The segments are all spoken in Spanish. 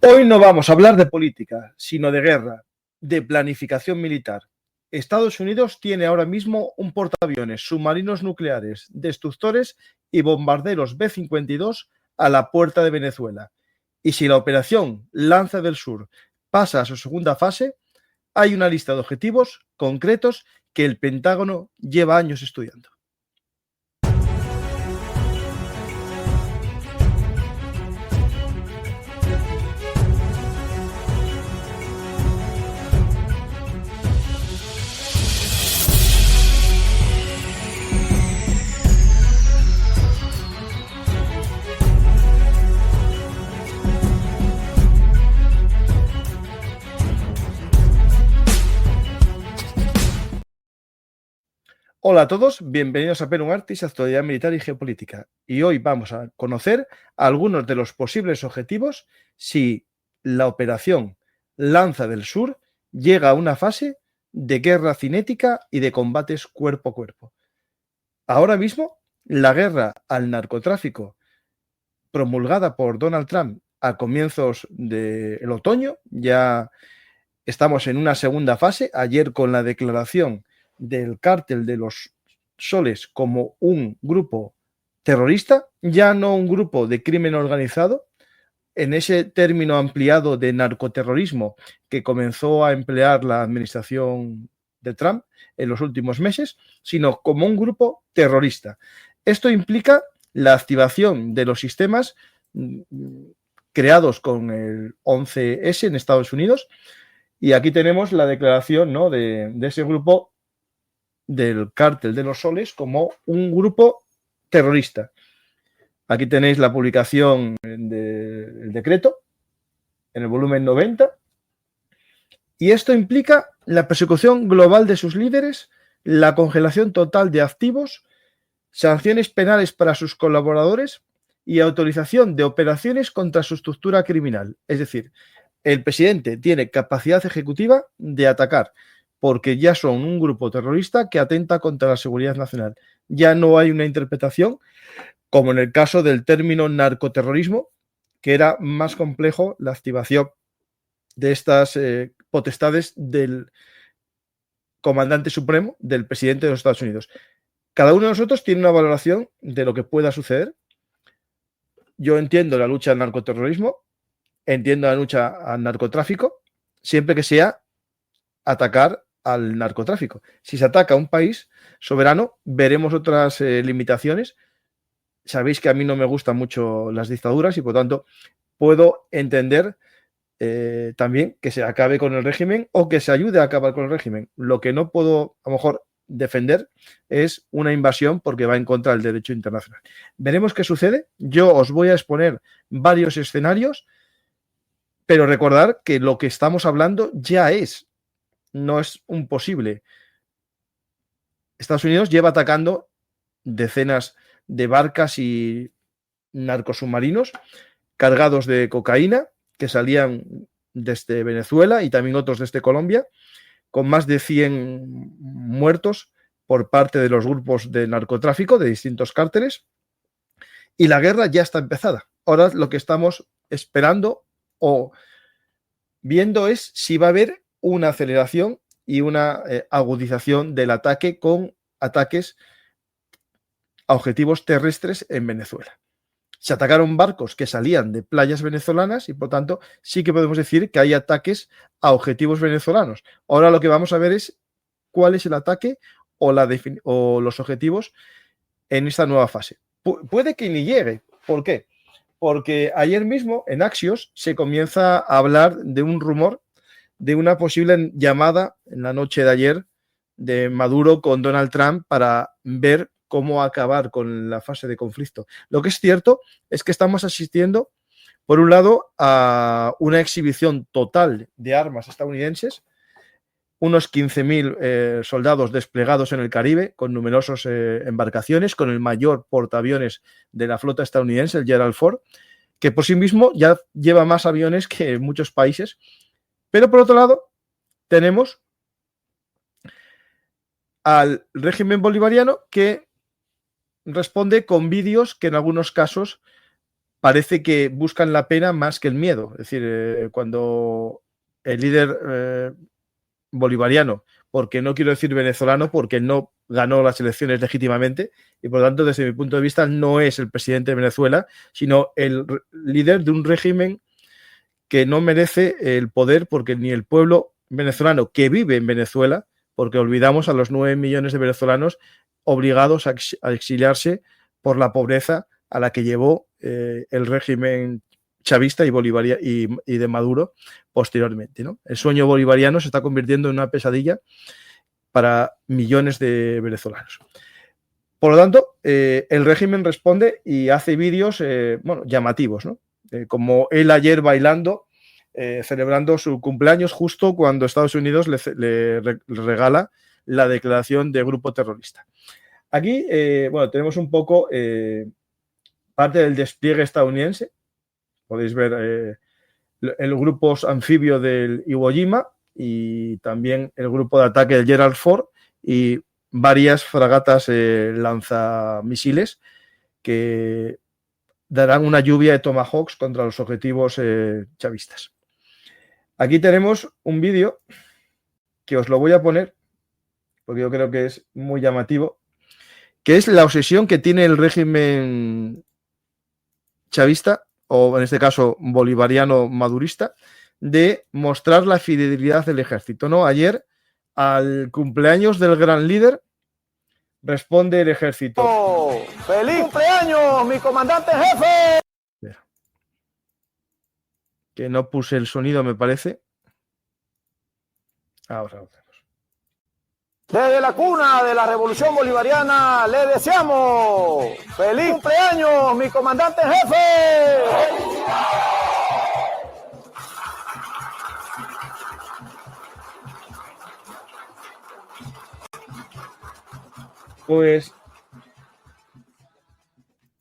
Hoy no vamos a hablar de política, sino de guerra, de planificación militar. Estados Unidos tiene ahora mismo un portaaviones, submarinos nucleares, destructores y bombarderos B-52 a la puerta de Venezuela. Y si la operación Lanza del Sur pasa a su segunda fase, hay una lista de objetivos concretos que el Pentágono lleva años estudiando. Hola a todos, bienvenidos a Perum Artis, actualidad militar y geopolítica. Y hoy vamos a conocer algunos de los posibles objetivos si la operación Lanza del Sur llega a una fase de guerra cinética y de combates cuerpo a cuerpo. Ahora mismo, la guerra al narcotráfico promulgada por Donald Trump a comienzos del otoño, ya estamos en una segunda fase, ayer con la declaración del cártel de los Soles como un grupo terrorista, ya no un grupo de crimen organizado, en ese término ampliado de narcoterrorismo que comenzó a emplear la administración de Trump en los últimos meses, sino como un grupo terrorista. Esto implica la activación de los sistemas creados con el 11S en Estados Unidos, y aquí tenemos la declaración, ¿no?, de ese grupo del cártel de los Soles como un grupo terrorista. Aquí tenéis la publicación del decreto en el volumen 90. Y esto implica la persecución global de sus líderes, la congelación total de activos, sanciones penales para sus colaboradores y autorización de operaciones contra su estructura criminal. Es decir, el presidente tiene capacidad ejecutiva de atacar, porque ya son un grupo terrorista que atenta contra la seguridad nacional. Ya no hay una interpretación, como en el caso del término narcoterrorismo, que era más complejo la activación de estas potestades del comandante supremo, del presidente de los Estados Unidos. Cada uno de nosotros tiene una valoración de lo que pueda suceder. Yo entiendo la lucha al narcoterrorismo, entiendo la lucha al narcotráfico, siempre que sea atacar al narcotráfico. Si se ataca a un país soberano, veremos otras limitaciones. Sabéis que a mí no me gustan mucho las dictaduras y por tanto puedo entender también que se acabe con el régimen o que se ayude a acabar con el régimen. Lo que no puedo a lo mejor defender es una invasión porque va en contra del derecho internacional. Veremos qué sucede. Yo os voy a exponer varios escenarios, pero recordar que lo que estamos hablando ya no es un posible. Estados Unidos lleva atacando decenas de barcas y narcosubmarinos cargados de cocaína que salían desde Venezuela y también otros desde Colombia, con más de 100 muertos por parte de los grupos de narcotráfico de distintos cárteles. Y la guerra ya está empezada. Ahora lo que estamos esperando o viendo es si va a haber una aceleración y una agudización del ataque con ataques a objetivos terrestres en Venezuela. Se atacaron barcos que salían de playas venezolanas y, por tanto, sí que podemos decir que hay ataques a objetivos venezolanos. Ahora lo que vamos a ver es cuál es el ataque o los objetivos en esta nueva fase. Puede que ni llegue. ¿Por qué? Porque ayer mismo en Axios se comienza a hablar de un rumor de una posible llamada en la noche de ayer de Maduro con Donald Trump para ver cómo acabar con la fase de conflicto. Lo que es cierto es que estamos asistiendo, por un lado, a una exhibición total de armas estadounidenses, unos 15.000 soldados desplegados en el Caribe con numerosas embarcaciones, con el mayor portaaviones de la flota estadounidense, el Gerald Ford, que por sí mismo ya lleva más aviones que muchos países. Pero por otro lado, tenemos al régimen bolivariano que responde con vídeos que en algunos casos parece que buscan la pena más que el miedo. Es decir, cuando el líder bolivariano, porque no quiero decir venezolano, porque no ganó las elecciones legítimamente y por lo tanto, desde mi punto de vista, no es el presidente de Venezuela, sino el líder de un régimen que no merece el poder, porque ni el pueblo venezolano que vive en Venezuela, porque olvidamos a los 9 millones de venezolanos obligados a exiliarse por la pobreza a la que llevó el régimen chavista y de Maduro posteriormente, ¿no? El sueño bolivariano se está convirtiendo en una pesadilla para millones de venezolanos. Por lo tanto, el régimen responde y hace vídeos llamativos, ¿no? Como él ayer bailando, celebrando su cumpleaños justo cuando Estados Unidos le regala la declaración de grupo terrorista. Aquí, tenemos un poco parte del despliegue estadounidense. Podéis ver el grupo anfibio del Iwo Jima y también el grupo de ataque del Gerald Ford y varias fragatas lanzamisiles que darán una lluvia de tomahawks contra los objetivos chavistas. Aquí tenemos un vídeo que os lo voy a poner porque yo creo que es muy llamativo, que es la obsesión que tiene el régimen chavista, o en este caso bolivariano madurista, de mostrar la fidelidad del ejército, ¿no? Ayer, al cumpleaños del gran líder, responde el ejército. ¡Oh! ¡Feliz cumpleaños, mi comandante jefe! Que no puse el sonido, me parece. Ahora lo tenemos. Desde la cuna de la Revolución Bolivariana le deseamos feliz cumpleaños, mi comandante jefe. Pues,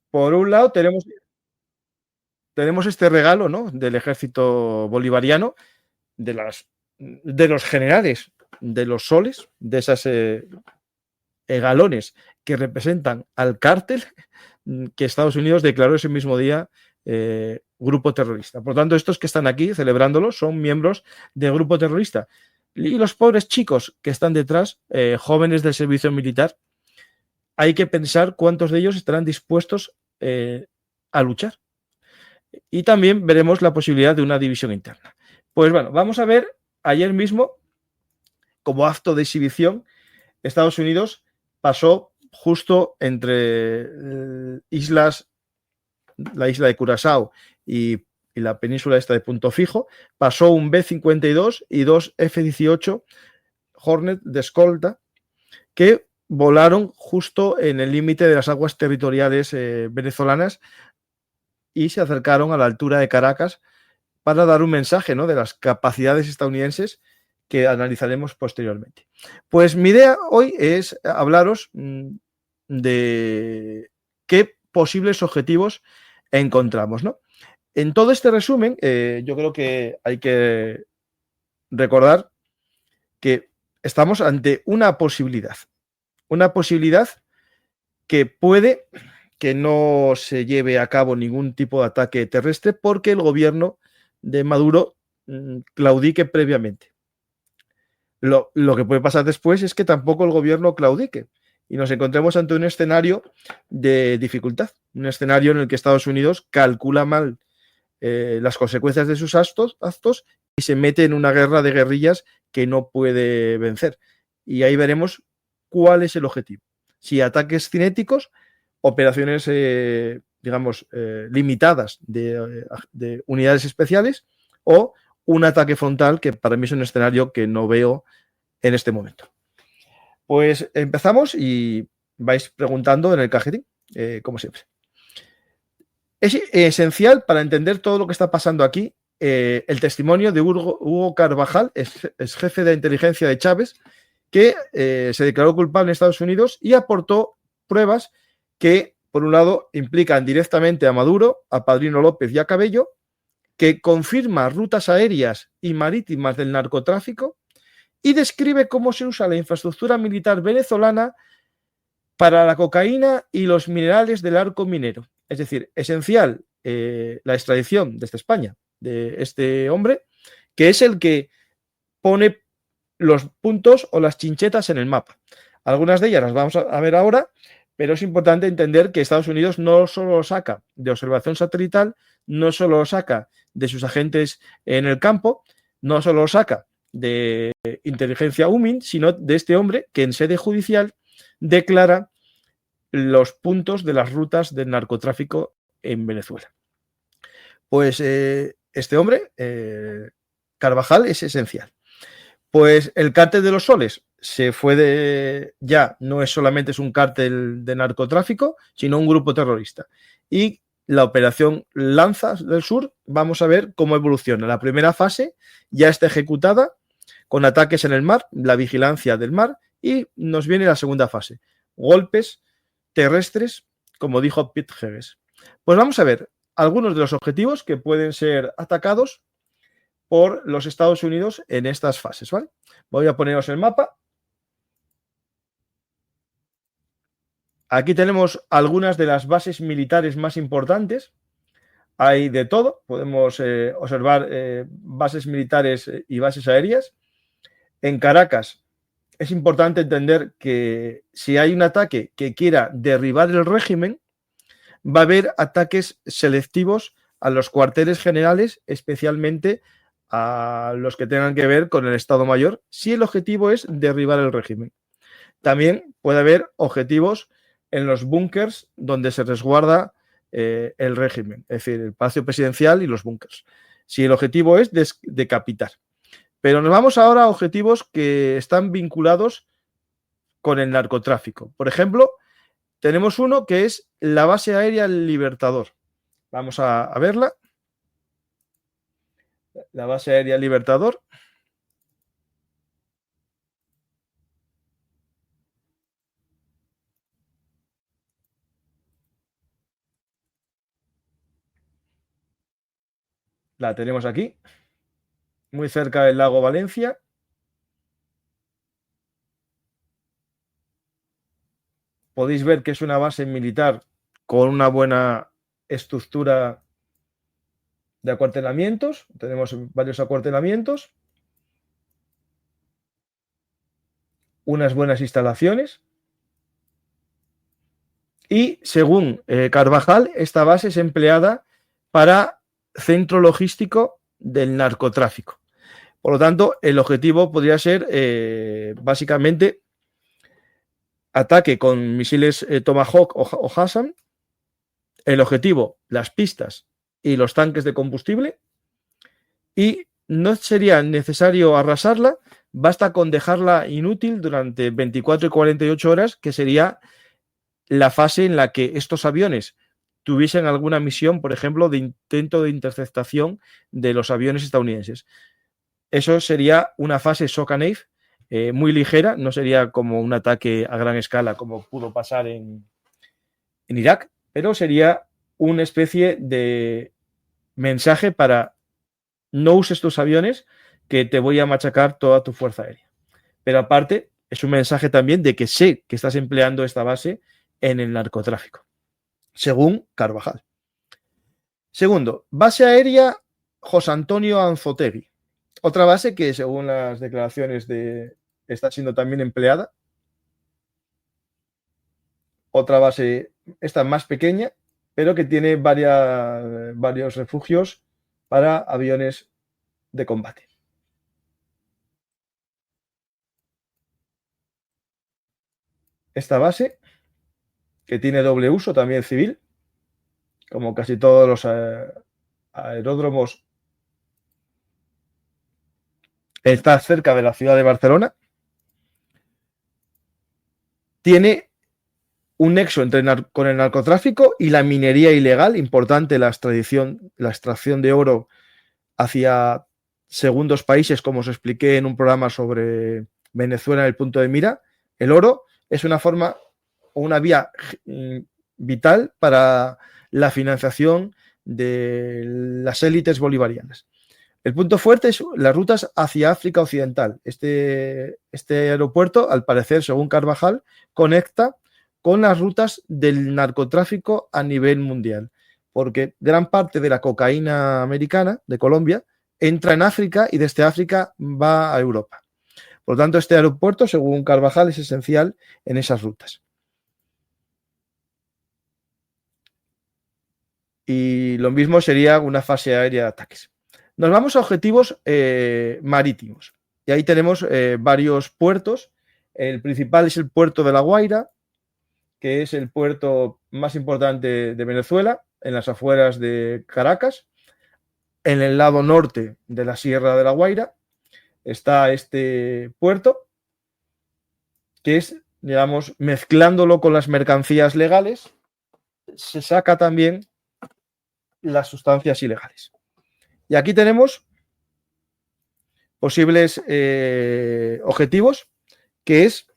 por un lado, tenemos este regalo, ¿no?, del ejército bolivariano, de los generales, de los soles, de esas galones que representan al cártel que Estados Unidos declaró ese mismo día grupo terrorista. Por tanto, estos que están aquí celebrándolo son miembros del grupo terrorista. Y los pobres chicos que están detrás, jóvenes del servicio militar, hay que pensar cuántos de ellos estarán dispuestos a luchar. Y también veremos la posibilidad de una división interna. Pues bueno, vamos a ver, ayer mismo, como acto de exhibición, Estados Unidos pasó justo entre la isla de Curazao y la península esta de Punto Fijo, pasó un B-52 y dos F-18 Hornet de escolta que volaron justo en el límite de las aguas territoriales venezolanas y se acercaron a la altura de Caracas para dar un mensaje, ¿no?, de las capacidades estadounidenses que analizaremos posteriormente. Pues mi idea hoy es hablaros de qué posibles objetivos encontramos, ¿no? En todo este resumen, yo creo que hay que recordar que estamos ante una posibilidad que puede que no se lleve a cabo ningún tipo de ataque terrestre porque el gobierno de Maduro claudique previamente. Lo que puede pasar después es que tampoco el gobierno claudique y nos encontremos ante un escenario de dificultad, un escenario en el que Estados Unidos calcula mal las consecuencias de sus actos y se mete en una guerra de guerrillas que no puede vencer. Y ahí veremos cuál es el objetivo. Si ataques cinéticos, operaciones, limitadas de unidades especiales o un ataque frontal, que para mí es un escenario que no veo en este momento. Pues empezamos y vais preguntando en el cajetín, como siempre. Es esencial para entender todo lo que está pasando aquí el testimonio de Hugo Carvajal, es jefe de inteligencia de Chávez, que se declaró culpable en Estados Unidos y aportó pruebas que, por un lado, implican directamente a Maduro, a Padrino López y a Cabello, que confirma rutas aéreas y marítimas del narcotráfico y describe cómo se usa la infraestructura militar venezolana para la cocaína y los minerales del arco minero. Es decir, esencial la extradición desde España de este hombre, que es el que pone los puntos o las chinchetas en el mapa. Algunas de ellas las vamos a ver ahora, pero es importante entender que Estados Unidos no solo lo saca de observación satelital, no solo lo saca de sus agentes en el campo, no solo lo saca de inteligencia UMIN, sino de este hombre que en sede judicial declara los puntos de las rutas del narcotráfico en Venezuela. Pues este hombre, Carvajal, es esencial. Pues el cártel de los soles se fue de... Ya no es solamente es un cártel de narcotráfico, sino un grupo terrorista. Y la operación Lanzas del Sur, vamos a ver cómo evoluciona. La primera fase ya está ejecutada con ataques en el mar, la vigilancia del mar, y nos viene la segunda fase, golpes terrestres, como dijo Pete Hegges. Pues vamos a ver algunos de los objetivos que pueden ser atacados por los Estados Unidos en estas fases, ¿vale? Voy a poneros el mapa. Aquí tenemos algunas de las bases militares más importantes. Hay de todo. Podemos observar bases militares y bases aéreas. En Caracas es importante entender que si hay un ataque que quiera derribar el régimen, va a haber ataques selectivos a los cuarteles generales, especialmente a los que tengan que ver con el Estado Mayor, si el objetivo es derribar el régimen. También puede haber objetivos en los búnkers donde se resguarda el régimen, es decir, el Palacio Presidencial y los búnkers, si el objetivo es decapitar. Pero nos vamos ahora a objetivos que están vinculados con el narcotráfico. Por ejemplo, tenemos uno que es la base aérea Libertador. Vamos a verla. La base aérea Libertador. La tenemos aquí, muy cerca del lago Valencia. Podéis ver que es una base militar con una buena estructura de acuartelamientos. Tenemos varios acuartelamientos, unas buenas instalaciones. Y según Carvajal, esta base es empleada para centro logístico del narcotráfico. Por lo tanto, el objetivo podría ser básicamente ataque con misiles Tomahawk o Hassan. El objetivo, las pistas y los tanques de combustible. Y no sería necesario arrasarla, basta con dejarla inútil durante 24 y 48 horas, que sería la fase en la que estos aviones tuviesen alguna misión, por ejemplo, de intento de interceptación de los aviones estadounidenses. Eso sería una fase shock and awe, muy ligera, no sería como un ataque a gran escala como pudo pasar en Irak, pero sería una especie de mensaje para no uses tus aviones que te voy a machacar toda tu fuerza aérea. Pero aparte, es un mensaje también de que sé que estás empleando esta base en el narcotráfico, según Carvajal. Segundo, base aérea José Antonio Anzoátegui. Otra base que, según las declaraciones está siendo también empleada. Otra base, esta más pequeña, pero que tiene varios refugios para aviones de combate. Esta base, que tiene doble uso, también civil, como casi todos los aeródromos, está cerca de la ciudad de Barcelona. Tiene un nexo con el narcotráfico y la minería ilegal, importante la extracción de oro hacia segundos países, como os expliqué en un programa sobre Venezuela en el punto de mira. El oro es una forma o una vía vital para la financiación de las élites bolivarianas. El punto fuerte es las rutas hacia África Occidental. Este aeropuerto, al parecer, según Carvajal, conecta con las rutas del narcotráfico a nivel mundial. porque gran parte de la cocaína americana de Colombia entra en África y desde África va a Europa. Por lo tanto, este aeropuerto, según Carvajal, es esencial en esas rutas. Y lo mismo sería una fase aérea de ataques. Nos vamos a objetivos marítimos. Y ahí tenemos varios puertos. El principal es el puerto de La Guaira, que es el puerto más importante de Venezuela, en las afueras de Caracas. En el lado norte de la Sierra de La Guaira está este puerto, que es, digamos, mezclándolo con las mercancías legales, se saca también las sustancias ilegales. Y aquí tenemos posibles objetivos, que es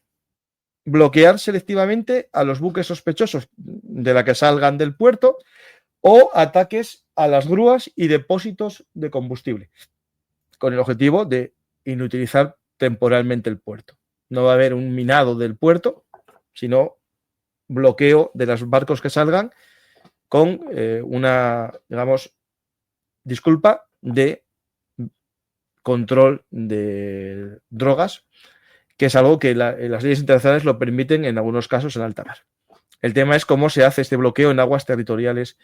bloquear selectivamente a los buques sospechosos de la que salgan del puerto o ataques a las grúas y depósitos de combustible, con el objetivo de inutilizar temporalmente el puerto. No va a haber un minado del puerto, sino bloqueo de los barcos que salgan con una, digamos, disculpa de control de drogas, que es algo que las leyes internacionales lo permiten en algunos casos en alta mar. El tema es cómo se hace este bloqueo en aguas territoriales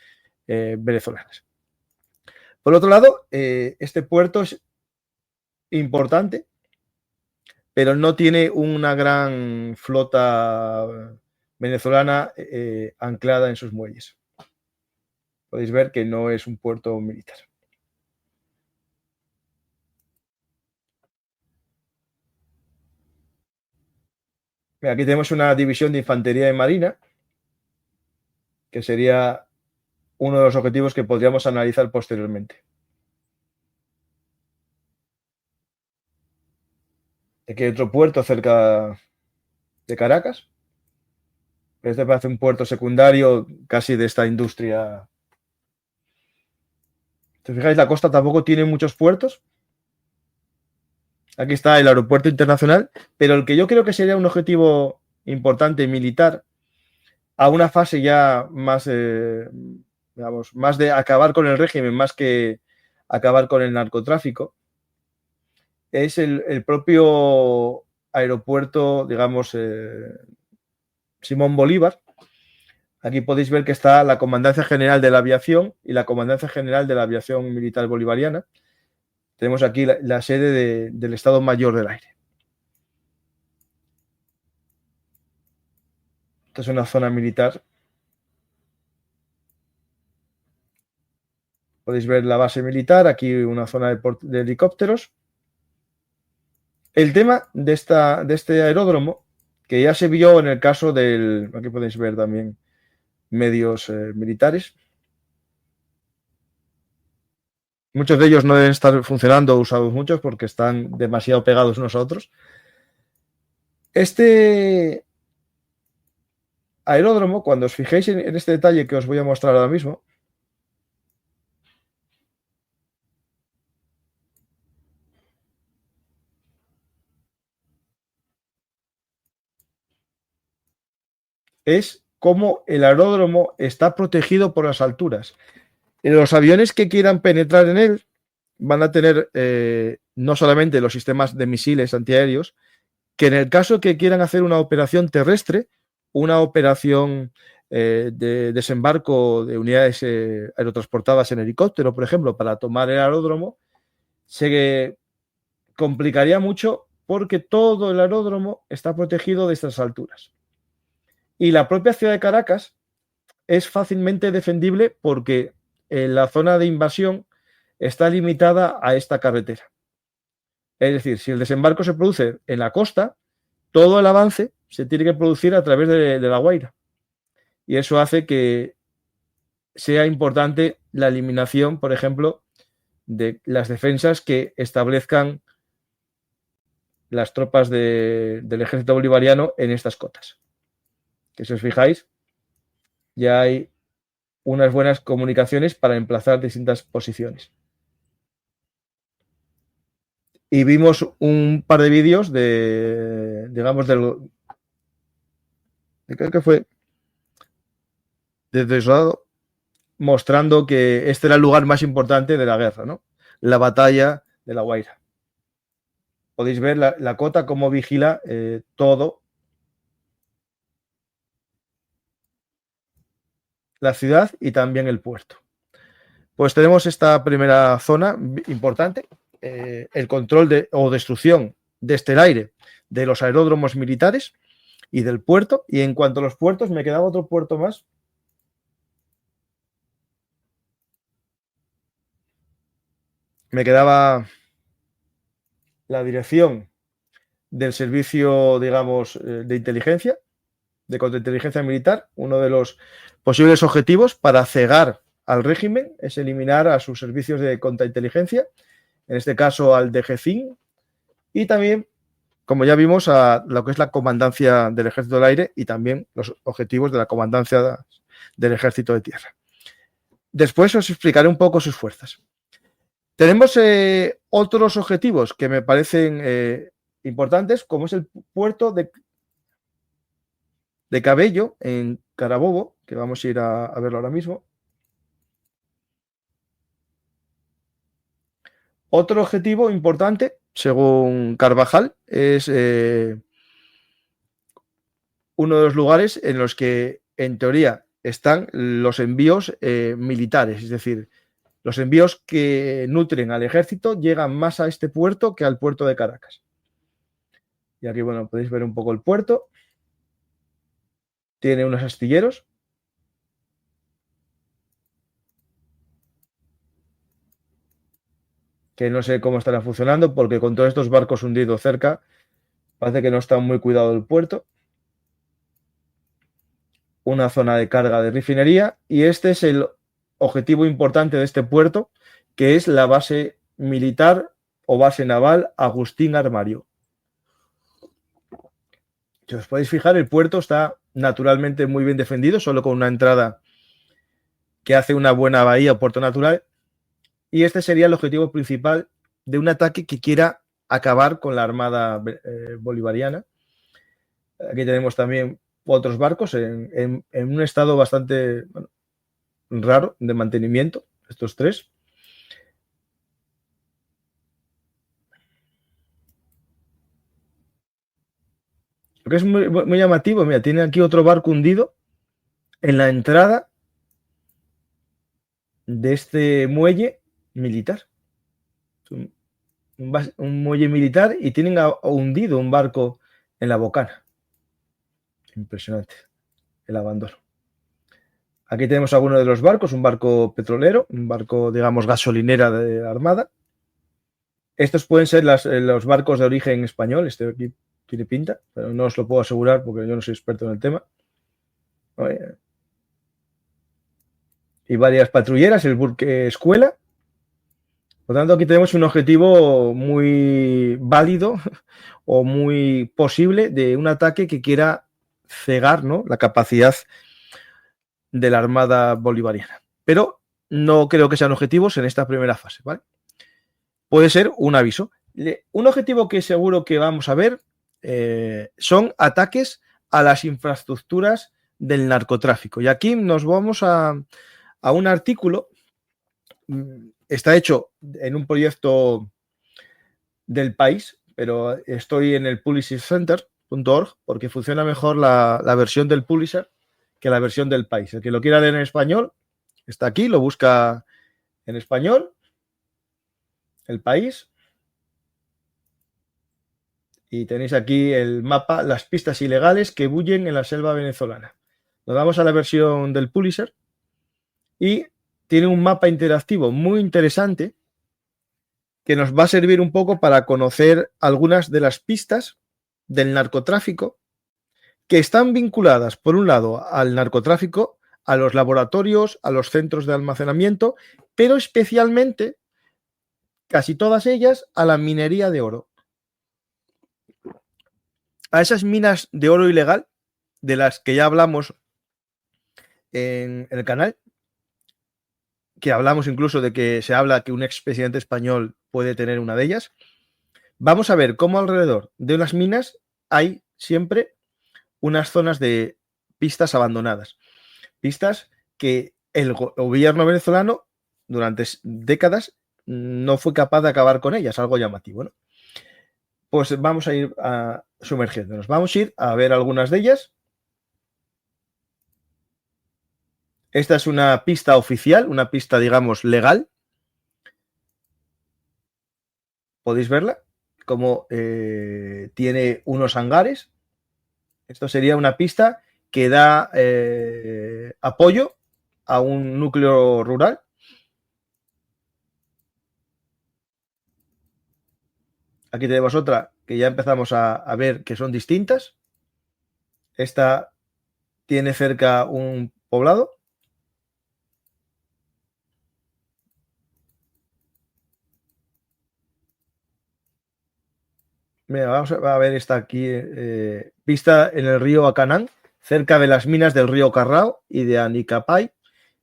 venezolanas. Por otro lado, este puerto es importante, pero no tiene una gran flota venezolana anclada en sus muelles. Podéis ver que no es un puerto militar. Aquí tenemos una división de infantería de marina, que sería uno de los objetivos que podríamos analizar posteriormente. Aquí hay otro puerto cerca de Caracas. Este parece un puerto secundario casi de esta industria. Si os fijáis, la costa tampoco tiene muchos puertos. Aquí está el aeropuerto internacional, pero el que yo creo que sería un objetivo importante militar a una fase ya más, digamos, más de acabar con el régimen, más que acabar con el narcotráfico, es el propio aeropuerto, digamos, Simón Bolívar. Aquí podéis ver que está la Comandancia General de la Aviación y la Comandancia General de la Aviación Militar Bolivariana. Tenemos aquí la sede del Estado Mayor del Aire. Esta es una zona militar. Podéis ver la base militar, aquí una zona de helicópteros. El tema de este aeródromo, que ya se vio en el caso del... Aquí podéis ver también medios militares. Muchos de ellos no deben estar funcionando o usados muchos porque están demasiado pegados unos a otros. Este aeródromo, cuando os fijéis en este detalle que os voy a mostrar ahora mismo, es cómo el aeródromo está protegido por las alturas. Los aviones que quieran penetrar en él van a tener no solamente los sistemas de misiles antiaéreos, que en el caso que quieran hacer una operación terrestre, una operación de desembarco de unidades aerotransportadas en helicóptero, por ejemplo, para tomar el aeródromo, se complicaría mucho porque todo el aeródromo está protegido de estas alturas. Y la propia ciudad de Caracas es fácilmente defendible porque la zona de invasión está limitada a esta carretera. Es decir, si el desembarco se produce en la costa, todo el avance se tiene que producir a través de La Guaira. Y eso hace que sea importante la eliminación, por ejemplo, de las defensas que establezcan las tropas del ejército bolivariano en estas cotas. Que si os fijáis, ya hay unas buenas comunicaciones para emplazar distintas posiciones. Y vimos un par de vídeos digamos, creo que fue de Deslado, mostrando que este era el lugar más importante de la guerra, ¿no? La batalla de La Guaira. Podéis ver la cota cómo vigila todo la ciudad y también el puerto. Pues tenemos esta primera zona importante, el control o destrucción desde el aire de los aeródromos militares y del puerto. Y en cuanto a los puertos, me quedaba otro puerto más. Me quedaba la dirección del servicio, digamos, de inteligencia, de contrainteligencia militar. Uno de los posibles objetivos para cegar al régimen es eliminar a sus servicios de contrainteligencia, en este caso al DGCIN, y también, como ya vimos, a lo que es la comandancia del Ejército del Aire y también los objetivos de la comandancia del Ejército de Tierra. Después os explicaré un poco sus fuerzas. Tenemos otros objetivos que me parecen importantes, como es el puerto de Cabello, en Carabobo, que vamos a ir a verlo ahora mismo. Otro objetivo importante, según Carvajal, es uno de los lugares en los que, en teoría, están los envíos militares, es decir, los envíos que nutren al ejército llegan más a este puerto que al puerto de Caracas. Y aquí, bueno, podéis ver un poco el puerto. Tiene unos astilleros. Que no sé cómo estará funcionando, porque con todos estos barcos hundidos cerca, parece que no está muy cuidado el puerto. Una zona de carga de refinería, y este es el objetivo importante de este puerto, que es la base militar o base naval Agustín Armario. Si os podéis fijar, el puerto está naturalmente muy bien defendido, solo con una entrada que hace una buena bahía o puerto natural, y este sería el objetivo principal de un ataque que quiera acabar con la armada bolivariana. Aquí tenemos también otros barcos en un estado bastante raro de mantenimiento, estos tres. Lo que es muy llamativo, mira, tiene aquí otro barco hundido en la entrada de este muelle militar. Un muelle militar, y tienen hundido un barco en la bocana. Impresionante el abandono. Aquí tenemos algunos de los barcos, un barco petrolero, un barco, digamos, gasolinera de la Armada. Estos pueden ser los barcos de origen español. Este aquí tiene pinta, pero no os lo puedo asegurar porque yo no soy experto en el tema. Y varias patrulleras, el buque escuela. Por lo tanto, aquí tenemos un objetivo muy válido o muy posible de un ataque que quiera cegar, ¿no?, la capacidad de la Armada bolivariana. Pero no creo que sean objetivos en esta primera fase, ¿vale? Puede ser un aviso. Un objetivo que seguro que vamos a ver son ataques a las infraestructuras del narcotráfico. Y aquí nos vamos a un artículo. Está hecho en un proyecto del País, pero estoy en el publishercenter.org porque funciona mejor la versión del Publisher que la versión del País. El que lo quiera leer en español está aquí, lo busca en español, el País, y tenéis aquí el mapa, las pistas ilegales que bullen en la selva venezolana. Nos vamos a la versión del Publisher y tiene un mapa interactivo muy interesante que nos va a servir un poco para conocer algunas de las pistas del narcotráfico que están vinculadas, por un lado, al narcotráfico, a los laboratorios, a los centros de almacenamiento, pero especialmente, casi todas ellas, a la minería de oro. A esas minas de oro ilegal, de las que ya hablamos en el canal, que hablamos incluso de que se habla que un expresidente español puede tener una de ellas. Vamos a ver cómo alrededor de unas minas hay siempre unas zonas de pistas abandonadas. Pistas que el gobierno venezolano durante décadas no fue capaz de acabar con ellas, algo llamativo, ¿no? Pues vamos a ir sumergiéndonos. Vamos a ir a ver algunas de ellas. Esta es una pista oficial, una pista, digamos, legal. Podéis verla, como tiene unos hangares. Esto sería una pista que da apoyo a un núcleo rural. Aquí tenemos otra que ya empezamos a ver que son distintas. Esta tiene cerca un poblado. Mira, vamos a ver esta aquí, vista en el río Acanán, cerca de las minas del río Carrao y de Anicapay.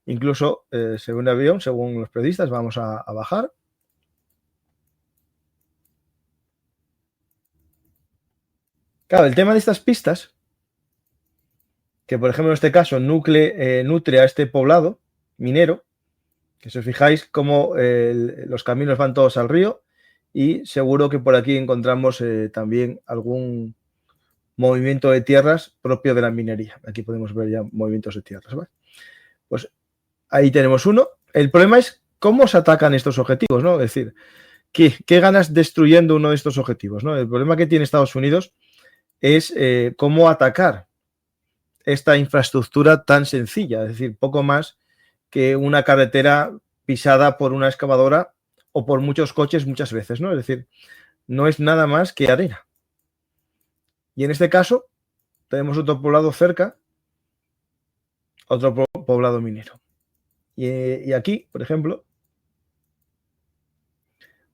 Incluso se ve un avión, según los periodistas. Vamos a bajar. Claro, el tema de estas pistas, que por ejemplo en este caso nutre a este poblado minero, que si os fijáis cómo los caminos van todos al río, y seguro que por aquí encontramos también algún movimiento de tierras propio de la minería. Aquí podemos ver ya movimientos de tierras, ¿vale? Pues ahí tenemos uno. El problema es cómo se atacan estos objetivos, ¿no? Es decir, ¿qué ganas destruyendo uno de estos objetivos, ¿no? El problema que tiene Estados Unidos es cómo atacar esta infraestructura tan sencilla, es decir, poco más que una carretera pisada por una excavadora o por muchos coches muchas veces, ¿no? Es decir, no es nada más que arena. Y en este caso tenemos otro poblado cerca, otro poblado minero. Y aquí, por ejemplo,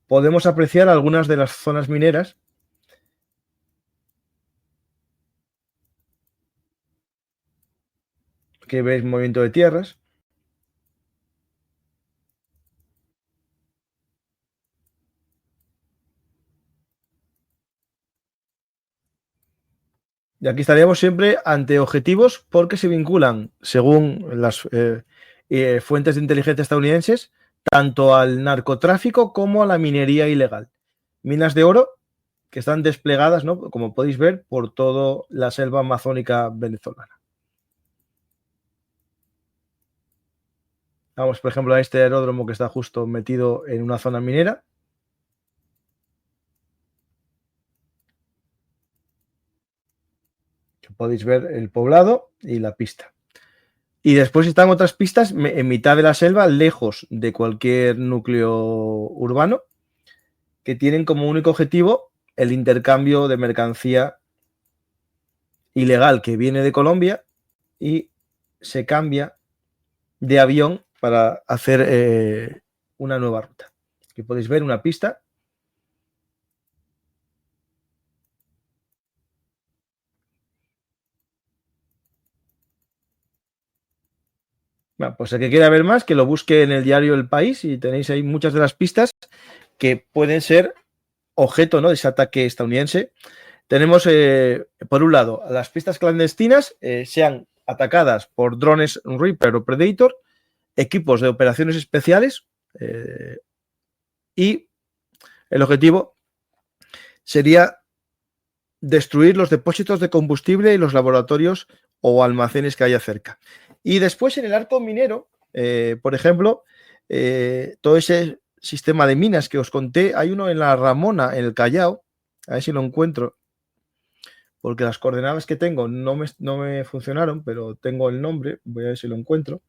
podemos apreciar algunas de las zonas mineras que veis movimiento de tierras. Y aquí estaríamos siempre ante objetivos porque se vinculan, según las fuentes de inteligencia estadounidenses, tanto al narcotráfico como a la minería ilegal. Minas de oro que están desplegadas, ¿no? Como podéis ver, por toda la selva amazónica venezolana. Vamos, por ejemplo, a este aeródromo que está justo metido en una zona minera. Podéis ver el poblado y la pista. Y después están otras pistas en mitad de la selva, lejos de cualquier núcleo urbano, que tienen como único objetivo el intercambio de mercancía ilegal que viene de Colombia y se cambia de avión para hacer una nueva ruta. Aquí podéis ver una pista. Bueno, pues el que quiera ver más, que lo busque en el diario El País y tenéis ahí muchas de las pistas que pueden ser objeto, ¿no?, de ese ataque estadounidense. Tenemos, por un lado, las pistas clandestinas sean atacadas por drones Reaper o Predator, equipos de operaciones especiales y el objetivo sería destruir los depósitos de combustible y los laboratorios o almacenes que haya cerca. Y después en el arco minero, por ejemplo, todo ese sistema de minas que os conté, hay uno en la Ramona, en el Callao, a ver si lo encuentro, porque las coordenadas que tengo no me funcionaron, pero tengo el nombre, voy a ver si lo encuentro.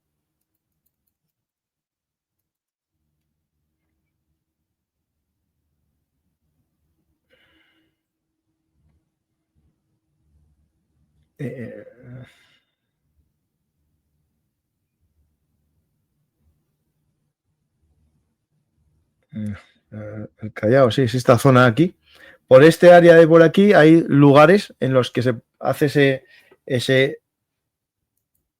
El Callao, sí, es esta zona aquí. Por este área de por aquí hay lugares en los que se hace ese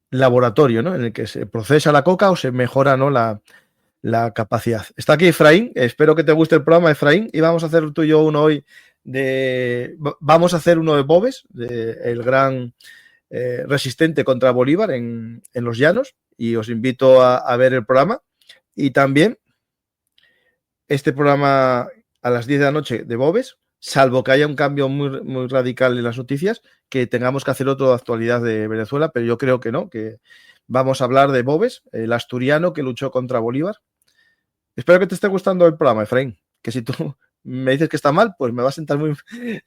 laboratorio, ¿no?, en el que se procesa la coca o se mejora, ¿no?, la capacidad. Está aquí Efraín, espero que te guste el programa, Efraín, y vamos a hacer tú y yo uno hoy vamos a hacer uno de Boves, el gran resistente contra Bolívar en los llanos, y os invito a ver el programa. Y también este programa a las 10 de la noche de Bobes, salvo que haya un cambio muy radical en las noticias, que tengamos que hacer otro de actualidad de Venezuela, pero yo creo que no, que vamos a hablar de Bobes, el asturiano que luchó contra Bolívar. Espero que te esté gustando el programa, Efraín, que si tú me dices que está mal, pues me va a sentar muy...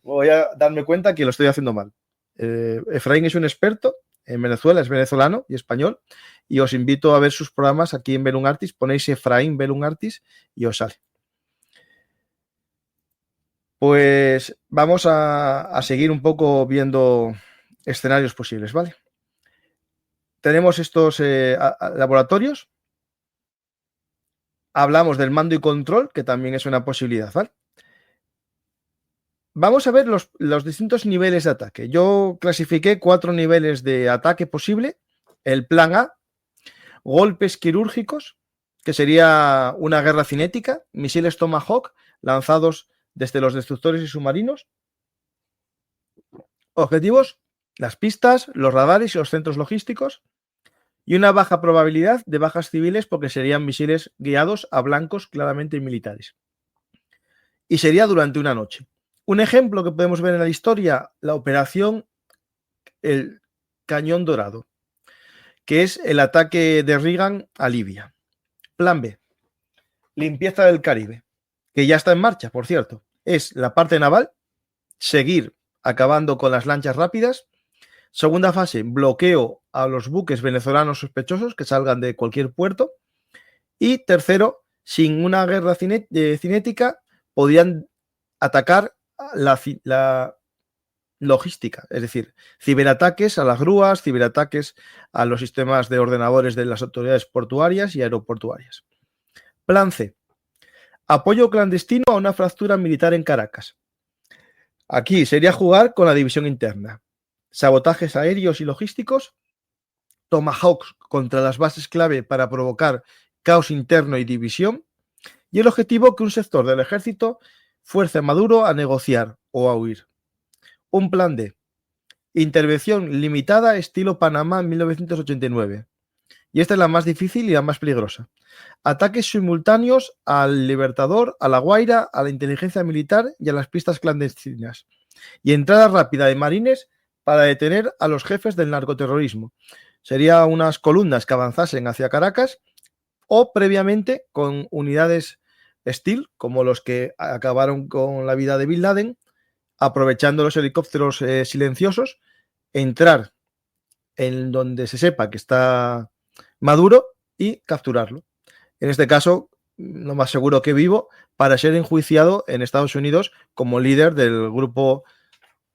Voy a darme cuenta que lo estoy haciendo mal. Efraín es un experto en Venezuela, es venezolano y español, y os invito a ver sus programas aquí en Belum Artis, ponéis Efraín Belum Artis y os sale. Pues vamos a seguir un poco viendo escenarios posibles, ¿vale? Tenemos estos laboratorios. Hablamos del mando y control, que también es una posibilidad, ¿vale? Vamos a ver los distintos niveles de ataque. Yo clasifiqué 4 niveles de ataque posible. El plan A, golpes quirúrgicos, que sería una guerra cinética, misiles Tomahawk lanzados desde los destructores y submarinos. Objetivos, las pistas, los radares y los centros logísticos. Y una baja probabilidad de bajas civiles porque serían misiles guiados a blancos claramente militares. Y sería durante una noche. Un ejemplo que podemos ver en la historia, la operación El Cañón Dorado, que es el ataque de Reagan a Libia. Plan B, limpieza del Caribe, que ya está en marcha, por cierto. Es la parte naval, seguir acabando con las lanchas rápidas. Segunda fase, bloqueo a los buques venezolanos sospechosos que salgan de cualquier puerto. Y tercero, sin una guerra cinética, podrían atacar la logística, es decir, ciberataques a las grúas, ciberataques a los sistemas de ordenadores de las autoridades portuarias y aeroportuarias. Plan C, apoyo clandestino a una fractura militar en Caracas. Aquí sería jugar con la división interna. Sabotajes aéreos y logísticos, Tomahawks contra las bases clave para provocar caos interno y división, y el objetivo que un sector del ejército fuerce a Maduro a negociar o a huir. Un plan D, intervención limitada estilo Panamá en 1989. Y esta es la más difícil y la más peligrosa. Ataques simultáneos al Libertador, a La Guaira, a la inteligencia militar y a las pistas clandestinas. Y entrada rápida de marines para detener a los jefes del narcoterrorismo. Serían unas columnas que avanzasen hacia Caracas o previamente con unidades Steel, como los que acabaron con la vida de Bin Laden, aprovechando los helicópteros silenciosos, entrar en donde se sepa que está Maduro y capturarlo. En este caso, lo más seguro que vivo, para ser enjuiciado en Estados Unidos como líder del grupo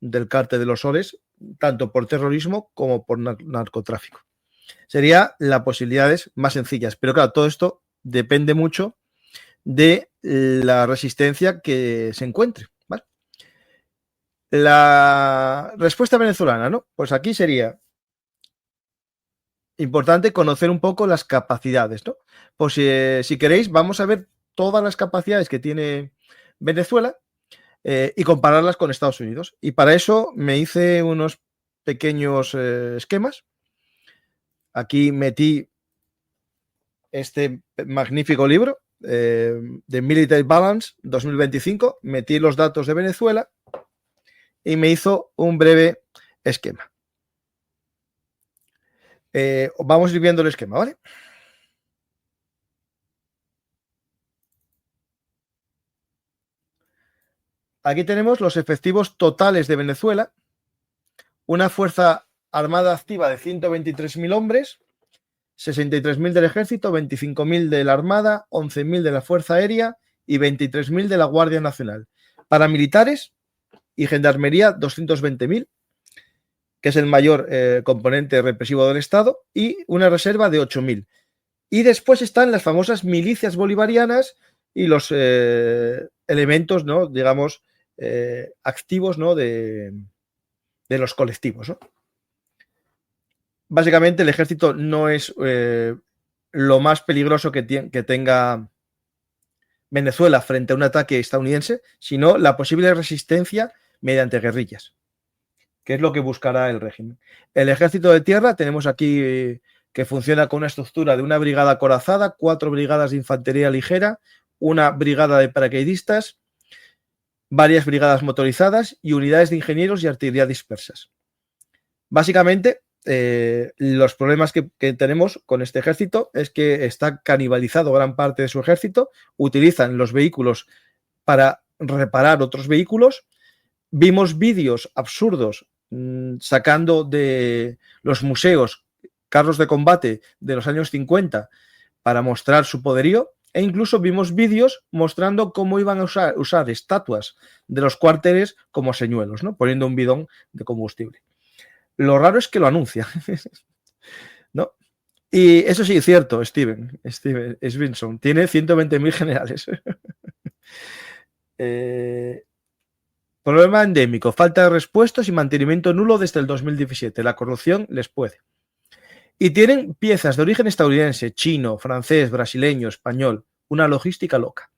del Cártel de los Soles, tanto por terrorismo como por narcotráfico. Serían las posibilidades más sencillas, pero claro, todo esto depende mucho de la resistencia que se encuentre, ¿vale? La respuesta venezolana, ¿no? Pues aquí sería importante conocer un poco las capacidades, ¿no? Pues si queréis, vamos a ver todas las capacidades que tiene Venezuela y compararlas con Estados Unidos. Y para eso me hice unos pequeños esquemas. Aquí metí este magnífico libro de Military Balance 2025, metí los datos de Venezuela y me hizo un breve esquema. Vamos a ir viendo el esquema, ¿vale? Aquí tenemos los efectivos totales de Venezuela, una fuerza armada activa de 123.000 hombres, 63.000 del ejército, 25.000 de la armada, 11.000 de la fuerza aérea y 23.000 de la Guardia Nacional. Paramilitares y gendarmería, 220.000, que es el mayor componente represivo del Estado, y una reserva de 8.000. Y después están las famosas milicias bolivarianas y los elementos, ¿no?, digamos, activos, ¿no?, de los colectivos, ¿no? Básicamente el ejército no es lo más peligroso que tenga Venezuela frente a un ataque estadounidense, sino la posible resistencia mediante guerrillas, que es lo que buscará el régimen. El ejército de tierra, tenemos aquí que funciona con una estructura de una brigada acorazada, 4 brigadas de infantería ligera, una brigada de paracaidistas, varias brigadas motorizadas y unidades de ingenieros y artillería dispersas. Básicamente, los problemas que tenemos con este ejército es que está canibalizado gran parte de su ejército, utilizan los vehículos para reparar otros vehículos. Vimos vídeos absurdos sacando de los museos carros de combate de los años 50 para mostrar su poderío, e incluso vimos vídeos mostrando cómo iban a usar estatuas de los cuarteles como señuelos, ¿no? Poniendo un bidón de combustible. Lo raro es que lo anuncia, ¿no? Y eso sí es cierto, Steven Svensson, tiene 120.000 generales. Problema endémico, falta de repuestos y mantenimiento nulo desde el 2017. La corrupción les puede. Y tienen piezas de origen estadounidense, chino, francés, brasileño, español. Una logística loca.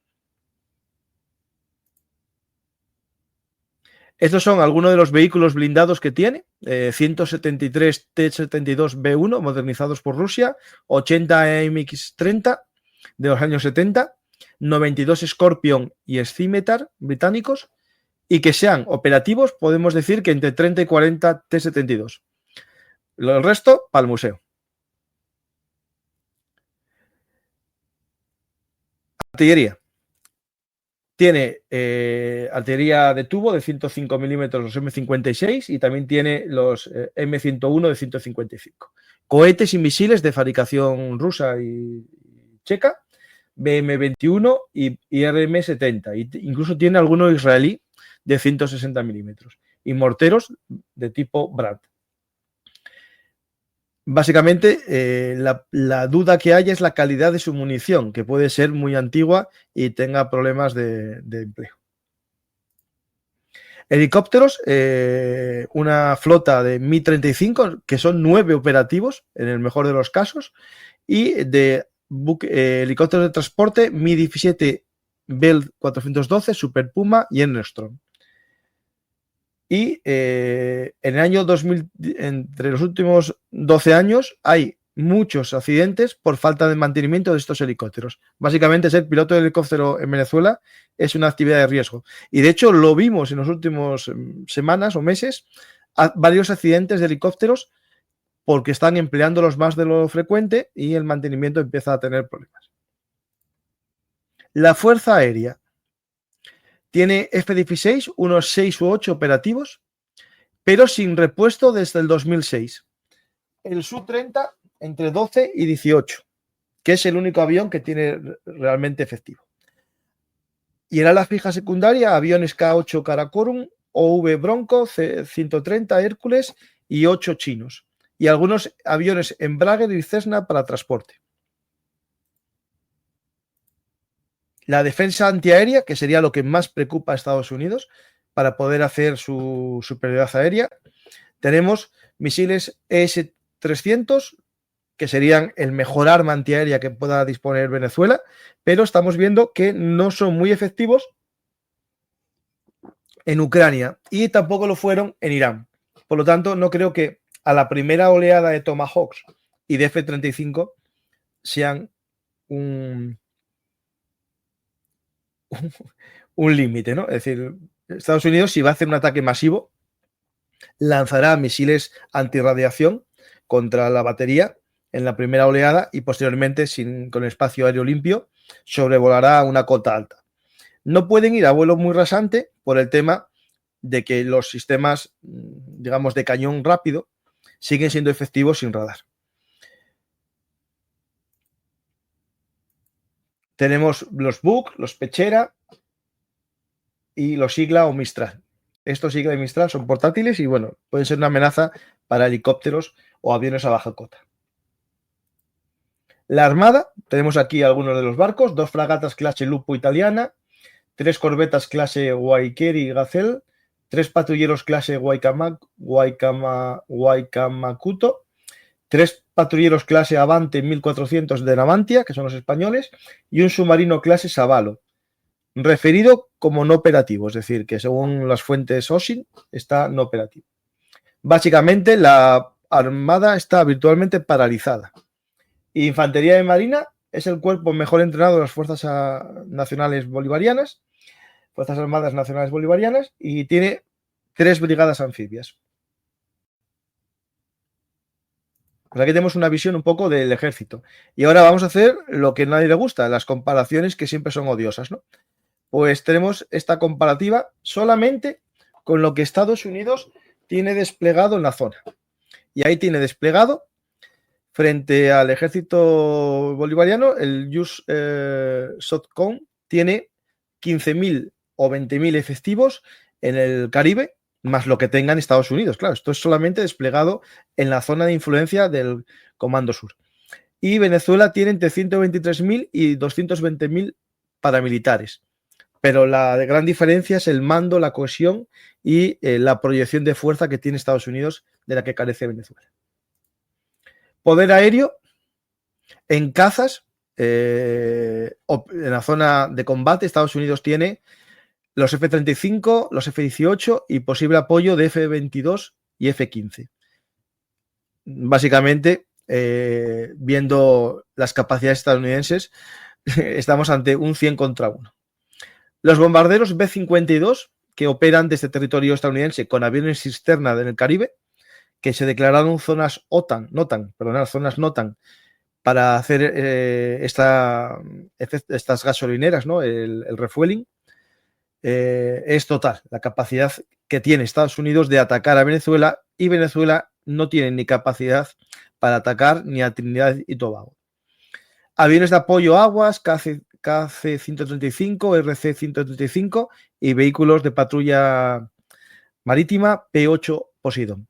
Estos son algunos de los vehículos blindados que tiene. 173 T-72B1 modernizados por Rusia, 80 AMX-30 de los años 70, 92 Scorpion y Scimitar británicos, y que sean operativos, podemos decir que entre 30 y 40 T-72. El resto, para el museo. Artillería. Tiene artillería de tubo de 105 milímetros, los M56, y también tiene los M101 de 155. Cohetes y misiles de fabricación rusa y checa, BM-21 y RM-70. Incluso tiene alguno israelí de 160 milímetros. Y morteros de tipo Brad. Básicamente, la duda que hay es la calidad de su munición, que puede ser muy antigua y tenga problemas de empleo. Helicópteros, una flota de Mi-35, que son 9 operativos, en el mejor de los casos, y de helicópteros de transporte Mi-17 Bell 412, Super Puma y Enstrom. Y en el año 2000, entre los últimos 12 años, hay muchos accidentes por falta de mantenimiento de estos helicópteros. Básicamente, ser piloto de helicóptero en Venezuela es una actividad de riesgo. Y de hecho, lo vimos en las últimas semanas o meses, varios accidentes de helicópteros porque están empleándolos más de lo frecuente y el mantenimiento empieza a tener problemas. La Fuerza Aérea tiene F-16, unos 6 u 8 operativos, pero sin repuesto desde el 2006. El Su-30 entre 12 y 18, que es el único avión que tiene realmente efectivo. Y en ala fija secundaria, aviones K-8 Karakorum, OV Bronco, C-130 Hércules y 8 chinos. Y algunos aviones Embraer y Cessna para transporte. La defensa antiaérea, que sería lo que más preocupa a Estados Unidos para poder hacer su superioridad aérea. Tenemos misiles ES-300, que serían el mejor arma antiaérea que pueda disponer Venezuela, pero estamos viendo que no son muy efectivos en Ucrania y tampoco lo fueron en Irán. Por lo tanto, no creo que a la primera oleada de Tomahawks y de F-35 sean un límite, ¿no? Es decir, Estados Unidos, si va a hacer un ataque masivo, lanzará misiles antirradiación contra la batería en la primera oleada y posteriormente, con espacio aéreo limpio, sobrevolará una cota alta. No pueden ir a vuelo muy rasante por el tema de que los sistemas, digamos, de cañón rápido siguen siendo efectivos sin radar. Tenemos los Buk, los Pechera y los Sigla o Mistral. Estos Sigla y Mistral son portátiles y, bueno, pueden ser una amenaza para helicópteros o aviones a baja cota. La Armada, tenemos aquí algunos de los barcos, 2 fragatas clase Lupo italiana, 3 corbetas clase Waikeri Gazelle, 3 patrulleros clase Waikamakuto, 3 patrulleros clase Avante 1400 de Navantia, que son los españoles, y un submarino clase Savalo, referido como no operativo, es decir, que según las fuentes OSINT está no operativo. Básicamente, la armada está virtualmente paralizada. Infantería de Marina es el cuerpo mejor entrenado de las Fuerzas Nacionales Bolivarianas, Fuerzas Armadas Nacionales Bolivarianas, y tiene 3 brigadas anfibias. Pues aquí tenemos una visión un poco del ejército. Y ahora vamos a hacer lo que a nadie le gusta, las comparaciones que siempre son odiosas, ¿no? Pues tenemos esta comparativa solamente con lo que Estados Unidos tiene desplegado en la zona. Y ahí tiene desplegado, frente al ejército bolivariano, el US SOTCOM tiene 15.000 o 20.000 efectivos en el Caribe, más lo que tengan Estados Unidos. Claro, esto es solamente desplegado en la zona de influencia del Comando Sur. Y Venezuela tiene entre 123.000 y 220.000 paramilitares. Pero la gran diferencia es el mando, la cohesión y la proyección de fuerza que tiene Estados Unidos, de la que carece Venezuela. Poder aéreo en cazas, en la zona de combate, Estados Unidos tiene los F-35, los F-18 y posible apoyo de F-22 y F-15. Básicamente, viendo las capacidades estadounidenses, estamos ante un 100 contra 1. Los bombarderos B-52, que operan desde territorio estadounidense con aviones cisterna en el Caribe, que se declararon zonas zonas NOTAN para hacer estas gasolineras, ¿no? el refueling, es total la capacidad que tiene Estados Unidos de atacar a Venezuela, y Venezuela no tiene ni capacidad para atacar ni a Trinidad y Tobago. Aviones de apoyo aguas, KC-135, RC-135 y vehículos de patrulla marítima P-8 Poseidon.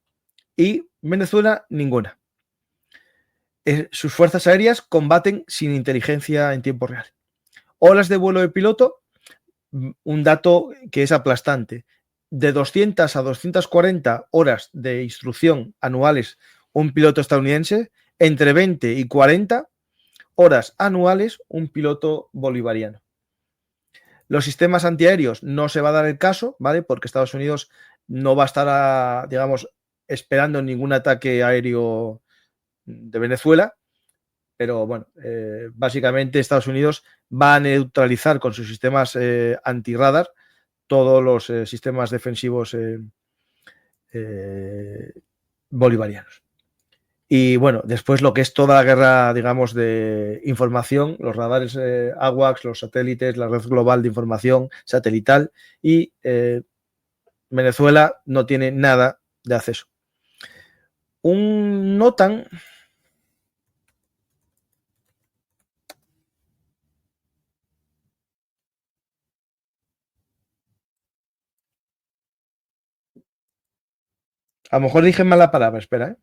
Y Venezuela, ninguna. Sus fuerzas aéreas combaten sin inteligencia en tiempo real. Horas de vuelo de piloto, un dato que es aplastante. De 200 a 240 horas de instrucción anuales un piloto estadounidense, entre 20 y 40 horas anuales un piloto bolivariano. Los sistemas antiaéreos no se va a dar el caso, ¿vale? Porque Estados Unidos no va a estar, digamos, esperando ningún ataque aéreo de Venezuela, pero bueno, básicamente Estados Unidos va a neutralizar con sus sistemas antirradar todos los sistemas defensivos bolivarianos. Y bueno, después lo que es toda la guerra, digamos, de información, los radares AWACS, los satélites, la red global de información satelital, y Venezuela no tiene nada de acceso. Un NOTAN a lo mejor dije mal la palabra, espera, ¿eh?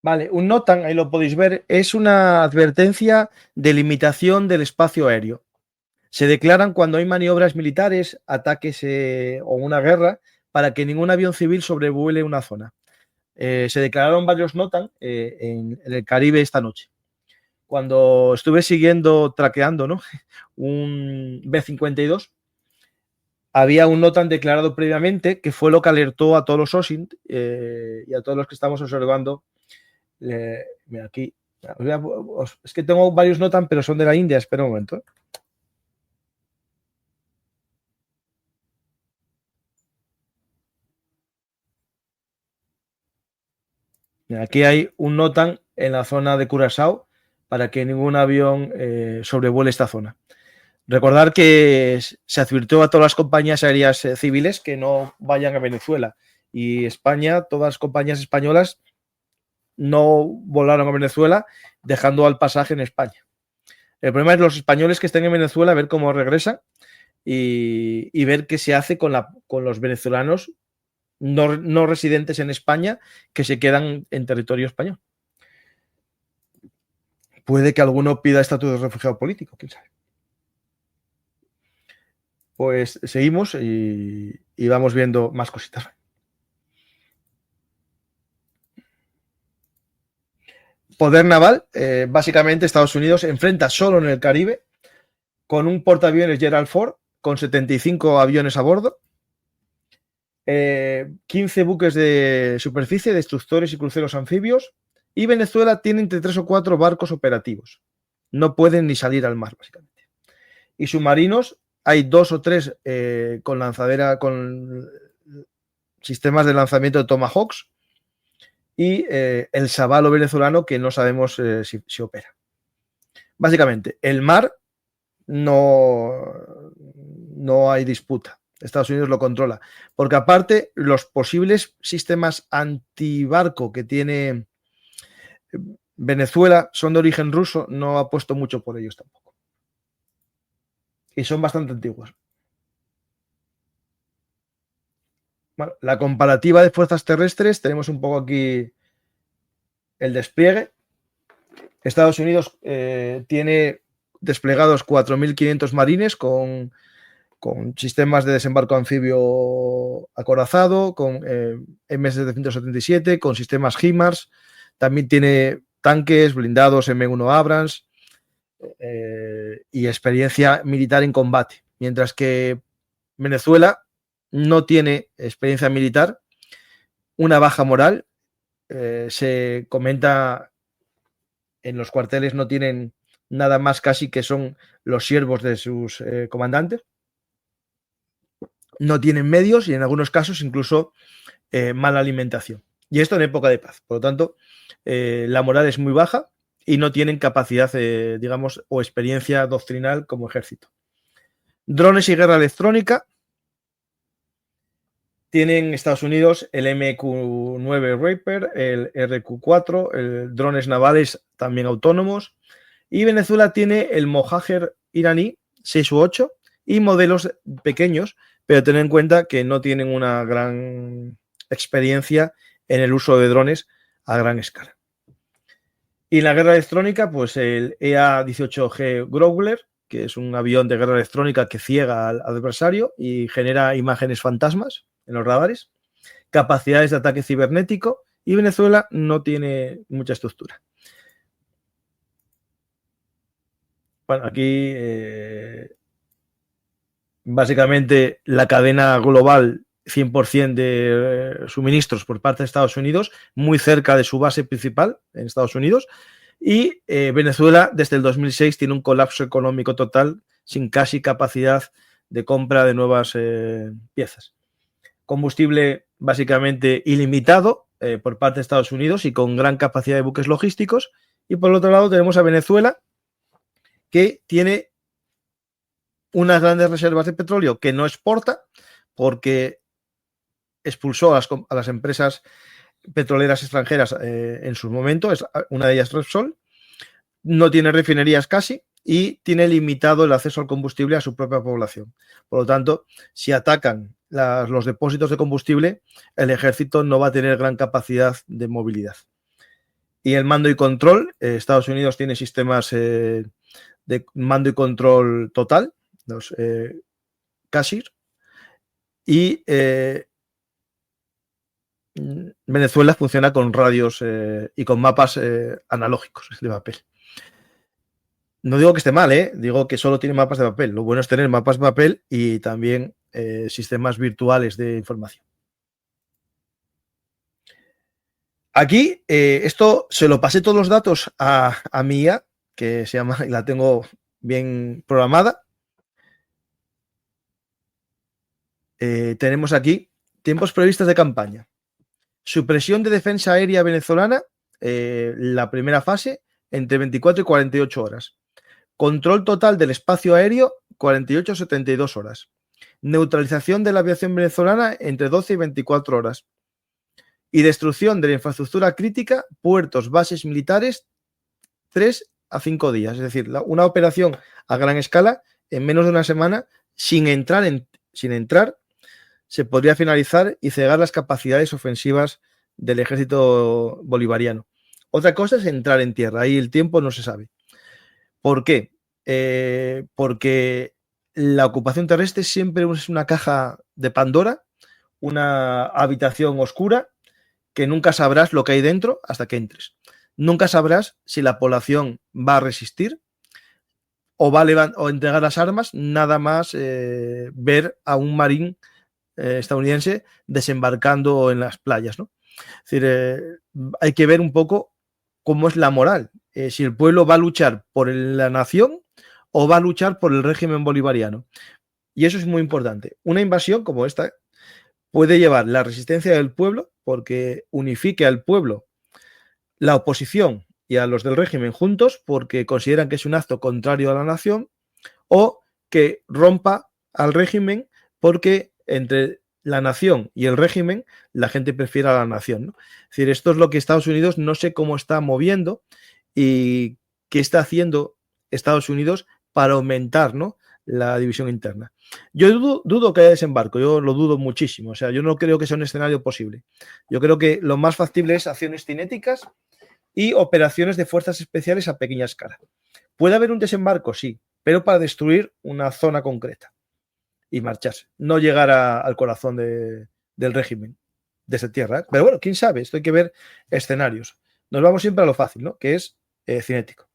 Vale, un NOTAN, ahí lo podéis ver, es una advertencia de limitación del espacio aéreo. Se declaran cuando hay maniobras militares, ataques o una guerra, para que ningún avión civil sobrevuele una zona. Se declararon varios NOTAN en el Caribe esta noche. Cuando estuve traqueando, ¿no? un B-52, había un NOTAN declarado previamente, que fue lo que alertó a todos los OSINT y a todos los que estamos observando. Mira, aquí. Es que tengo varios NOTAN, pero son de la India. Espera un momento. Mira, aquí hay un NOTAN en la zona de Curazao para que ningún avión sobrevuele esta zona. Recordar que se advirtió a todas las compañías aéreas civiles que no vayan a Venezuela, y España, todas las compañías españolas no volaron a Venezuela, dejando al pasaje en España. El problema es los españoles que estén en Venezuela, ver cómo regresan y ver qué se hace con los venezolanos no residentes en España que se quedan en territorio español. Puede que alguno pida estatus de refugiado político, quién sabe. Pues seguimos y vamos viendo más cositas. Poder naval, básicamente Estados Unidos enfrenta solo en el Caribe con un portaaviones Gerald Ford con 75 aviones a bordo, 15 buques de superficie, destructores y cruceros anfibios, y Venezuela tiene entre 3 o 4 barcos operativos. No pueden ni salir al mar, básicamente. Y submarinos, hay 2 o 3 con lanzadera, con sistemas de lanzamiento de Tomahawks, y el Sabalo venezolano, que no sabemos si opera. Básicamente, el mar no hay disputa. Estados Unidos lo controla. Porque aparte, los posibles sistemas antibarco que tiene Venezuela son de origen ruso, no ha puesto mucho por ellos tampoco. Y son bastante antiguos. Bueno, la comparativa de fuerzas terrestres, tenemos un poco aquí el despliegue. Estados Unidos tiene desplegados 4.500 marines con sistemas de desembarco anfibio acorazado, con M777, con sistemas HIMARS, también tiene tanques blindados M1 Abrams y experiencia militar en combate, mientras que Venezuela no tiene experiencia militar, una baja moral, se comenta en los cuarteles no tienen nada más casi que son los siervos de sus comandantes. No tienen medios y en algunos casos incluso mala alimentación. Y esto en época de paz. Por lo tanto, la moral es muy baja y no tienen capacidad, digamos, o experiencia doctrinal como ejército. Drones y guerra electrónica. Tienen Estados Unidos el MQ-9 Reaper, el RQ-4, drones navales también autónomos. Y Venezuela tiene el Mojager iraní 6 u 8 y modelos pequeños, pero ten en cuenta que no tienen una gran experiencia en el uso de drones a gran escala. Y en la guerra electrónica, pues el EA-18G Growler, que es un avión de guerra electrónica que ciega al adversario y genera imágenes fantasmas en los radares, capacidades de ataque cibernético, y Venezuela no tiene mucha estructura. Bueno, aquí básicamente la cadena global 100% de suministros por parte de Estados Unidos, muy cerca de su base principal en Estados Unidos, y Venezuela desde el 2006 tiene un colapso económico total sin casi capacidad de compra de nuevas piezas. Combustible básicamente ilimitado por parte de Estados Unidos y con gran capacidad de buques logísticos, y por el otro lado tenemos a Venezuela, que tiene unas grandes reservas de petróleo que no exporta porque expulsó a las empresas petroleras extranjeras en su momento, es una de ellas Repsol, no tiene refinerías casi y tiene limitado el acceso al combustible a su propia población. Por lo tanto, si atacan los depósitos de combustible, el ejército no va a tener gran capacidad de movilidad. Y el mando y control, Estados Unidos tiene sistemas de mando y control total, los CASIR, y Venezuela funciona con radios y con mapas analógicos de papel. No digo que esté mal, digo que solo tiene mapas de papel. Lo bueno es tener mapas de papel y también sistemas virtuales de información. Aquí, esto se lo pasé todos los datos a mi IA, que se llama, y la tengo bien programada. Tenemos aquí tiempos previstos de campaña. Supresión de defensa aérea venezolana, la primera fase, entre 24 y 48 horas. Control total del espacio aéreo, 48 a 72 horas. Neutralización de la aviación venezolana entre 12 y 24 horas. Y destrucción de la infraestructura crítica, puertos, bases militares, 3 a 5 días. Es decir, una operación a gran escala en menos de una semana, sin entrar, se podría finalizar y cegar las capacidades ofensivas del ejército bolivariano. Otra cosa es entrar en tierra, ahí el tiempo no se sabe. ¿Por qué? Porque la ocupación terrestre siempre es una caja de Pandora, una habitación oscura que nunca sabrás lo que hay dentro hasta que entres. Nunca sabrás si la población va a resistir o va a o entregar las armas, nada más ver a un marín estadounidense desembarcando en las playas, ¿no? Es decir, hay que ver un poco cómo es la moral, si el pueblo va a luchar por la nación o va a luchar por el régimen bolivariano. Y eso es muy importante. Una invasión como esta puede llevar la resistencia del pueblo porque unifique al pueblo, la oposición y a los del régimen juntos porque consideran que es un acto contrario a la nación, o que rompa al régimen porque entre la nación y el régimen la gente prefiere a la nación, ¿no? Es decir, esto es lo que Estados Unidos no sé cómo está moviendo y qué está haciendo Estados Unidos para aumentar, ¿no?, la división interna. Yo dudo que haya desembarco, yo lo dudo muchísimo, o sea, yo no creo que sea un escenario posible. Yo creo que lo más factible es acciones cinéticas y operaciones de fuerzas especiales a pequeña escala. ¿Puede haber un desembarco? Sí, pero para destruir una zona concreta y marcharse, no llegar al corazón del régimen desde tierra, ¿eh? Pero bueno, quién sabe, esto hay que ver escenarios. Nos vamos siempre a lo fácil, ¿no?, que es cinético.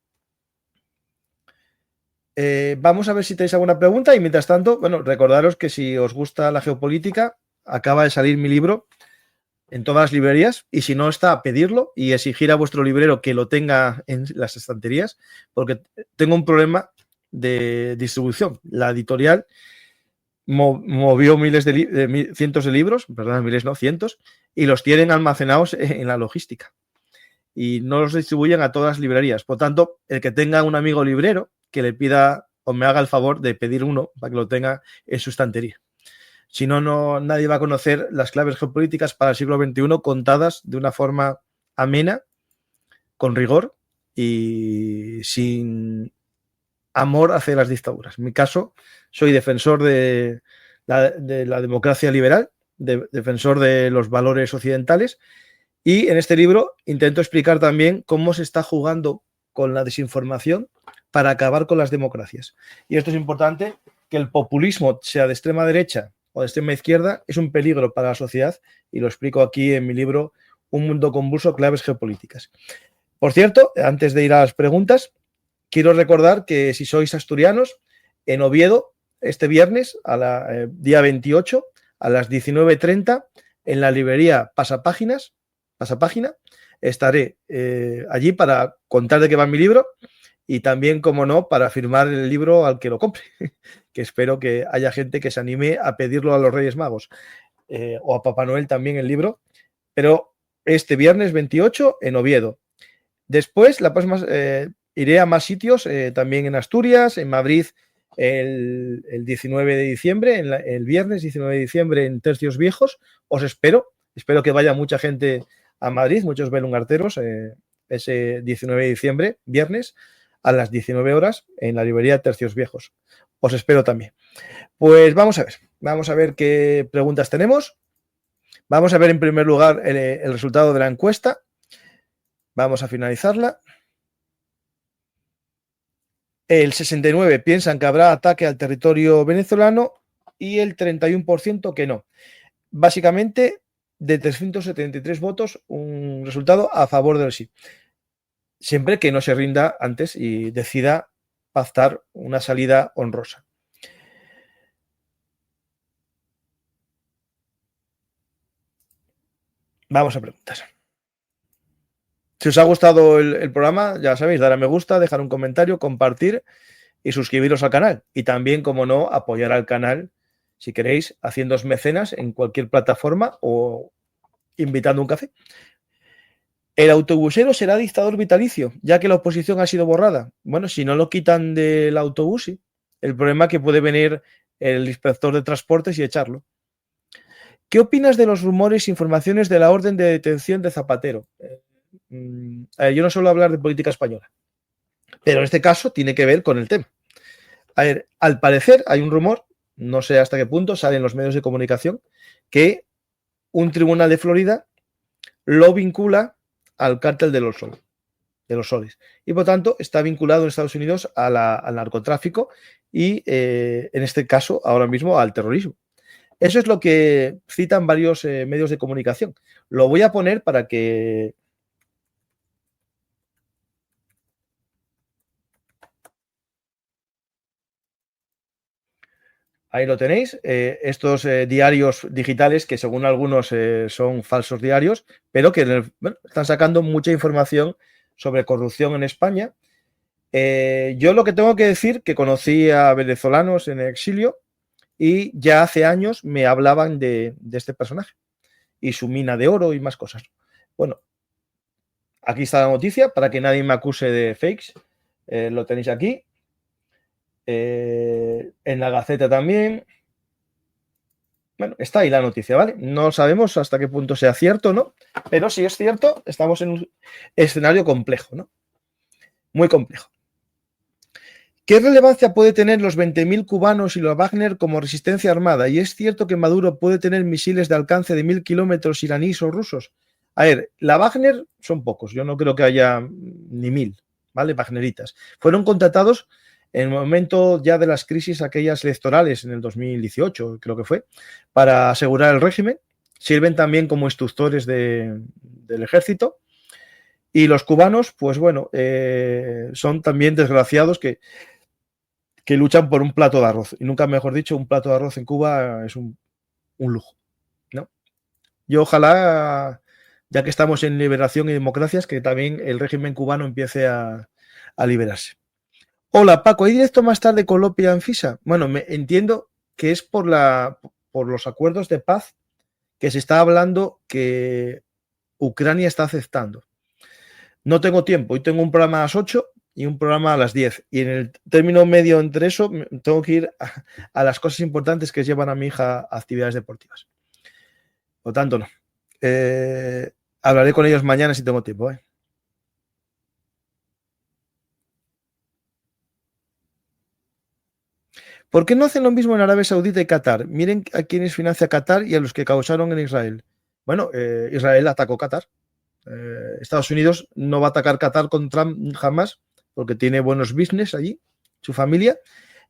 Vamos a ver si tenéis alguna pregunta y mientras tanto, bueno, recordaros que si os gusta la geopolítica, acaba de salir mi libro en todas las librerías y si no está, pedirlo y exigir a vuestro librero que lo tenga en las estanterías, porque tengo un problema de distribución. La editorial movió cientos de libros, perdón, miles no, cientos, y los tienen almacenados en la logística y no los distribuyen a todas las librerías. Por tanto, el que tenga un amigo librero, que le pida o me haga el favor de pedir uno para que lo tenga en su estantería. Si no, nadie va a conocer las claves geopolíticas para el siglo XXI contadas de una forma amena, con rigor y sin amor hacia las dictaduras. En mi caso, soy defensor de la democracia liberal, defensor de los valores occidentales, y en este libro intento explicar también cómo se está jugando con la desinformación para acabar con las democracias. Y esto es importante, que el populismo, sea de extrema derecha o de extrema izquierda, es un peligro para la sociedad y lo explico aquí en mi libro Un mundo convulso, claves geopolíticas. Por cierto, antes de ir a las preguntas, quiero recordar que si sois asturianos, en Oviedo, este viernes, día 28, a las 19:30, en la librería Pasapágina, estaré allí para contar de qué va mi libro y también, como no, para firmar el libro al que lo compre, que espero que haya gente que se anime a pedirlo a los Reyes Magos o a Papá Noel también el libro, pero este viernes 28 en Oviedo. Después, la próxima, iré a más sitios, también en Asturias, en Madrid el 19 de diciembre, el viernes 19 de diciembre en Tercios Viejos. Os espero que vaya mucha gente a Madrid, muchos belungarteros, ese 19 de diciembre, viernes, a las 19 horas en la librería Tercios Viejos. Os espero también. Pues vamos a ver qué preguntas tenemos. Vamos a ver en primer lugar el resultado de la encuesta. Vamos a finalizarla. El 69% piensan que habrá ataque al territorio venezolano y el 31% que no. Básicamente, de 373 votos, un resultado a favor del sí. Siempre que no se rinda antes y decida pactar una salida honrosa. Vamos a preguntas. Si os ha gustado el programa, ya sabéis, dar a me gusta, dejar un comentario, compartir y suscribiros al canal. Y también, como no, apoyar al canal, si queréis, haciéndoos mecenas en cualquier plataforma o invitando un café. ¿El autobusero será dictador vitalicio, ya que la oposición ha sido borrada? Bueno, si no lo quitan del autobús, sí. El problema es que puede venir el inspector de transportes y echarlo. ¿Qué opinas de los rumores e informaciones de la orden de detención de Zapatero? Yo no suelo hablar de política española, pero en este caso tiene que ver con el tema. A ver, al parecer hay un rumor, no sé hasta qué punto, sale en los medios de comunicación, que un tribunal de Florida lo vincula al cártel del Sol. de los soles. Y por tanto está vinculado en Estados Unidos al narcotráfico y en este caso ahora mismo al terrorismo. Eso es lo que citan varios medios de comunicación. Lo voy a poner para que... Ahí lo tenéis, estos diarios digitales que según algunos son falsos diarios, pero que están sacando mucha información sobre corrupción en España. Yo lo que tengo que decir que conocí a venezolanos en exilio y ya hace años me hablaban de este personaje y su mina de oro y más cosas. Bueno, aquí está la noticia para que nadie me acuse de fakes. Lo tenéis aquí. En la Gaceta también. Bueno, está ahí la noticia, ¿vale? No sabemos hasta qué punto sea cierto, ¿no? Pero si es cierto, estamos en un escenario complejo, ¿no? Muy complejo. ¿Qué relevancia puede tener los 20.000 cubanos y los Wagner como resistencia armada? ¿Y es cierto que Maduro puede tener misiles de alcance de 1.000 kilómetros iraníes o rusos? A ver, la Wagner son pocos, yo no creo que haya ni 1.000, ¿vale? Wagneritas. Fueron contratados en el momento ya de las crisis aquellas electorales en el 2018, creo que fue, para asegurar el régimen. Sirven también como instructores del ejército. Y los cubanos, pues bueno, son también desgraciados que luchan por un plato de arroz. Y nunca mejor dicho, un plato de arroz en Cuba es un lujo, ¿no? Yo ojalá, ya que estamos en liberación y democracias, que también el régimen cubano empiece a liberarse. Hola, Paco, ¿hay directo más tarde Colombia en FISA? Bueno, entiendo que es por los acuerdos de paz que se está hablando que Ucrania está aceptando. No tengo tiempo, hoy tengo un programa a las 8 y un programa a las 10. Y en el término medio entre eso, tengo que ir a las cosas importantes que llevan a mi hija a actividades deportivas. Por tanto, no. Hablaré con ellos mañana si tengo tiempo, ¿eh? ¿Por qué no hacen lo mismo en Arabia Saudita y Qatar? Miren a quienes financia Qatar y a los que causaron en Israel. Bueno, Israel atacó Qatar. Estados Unidos no va a atacar Qatar con Trump jamás, porque tiene buenos business allí, su familia.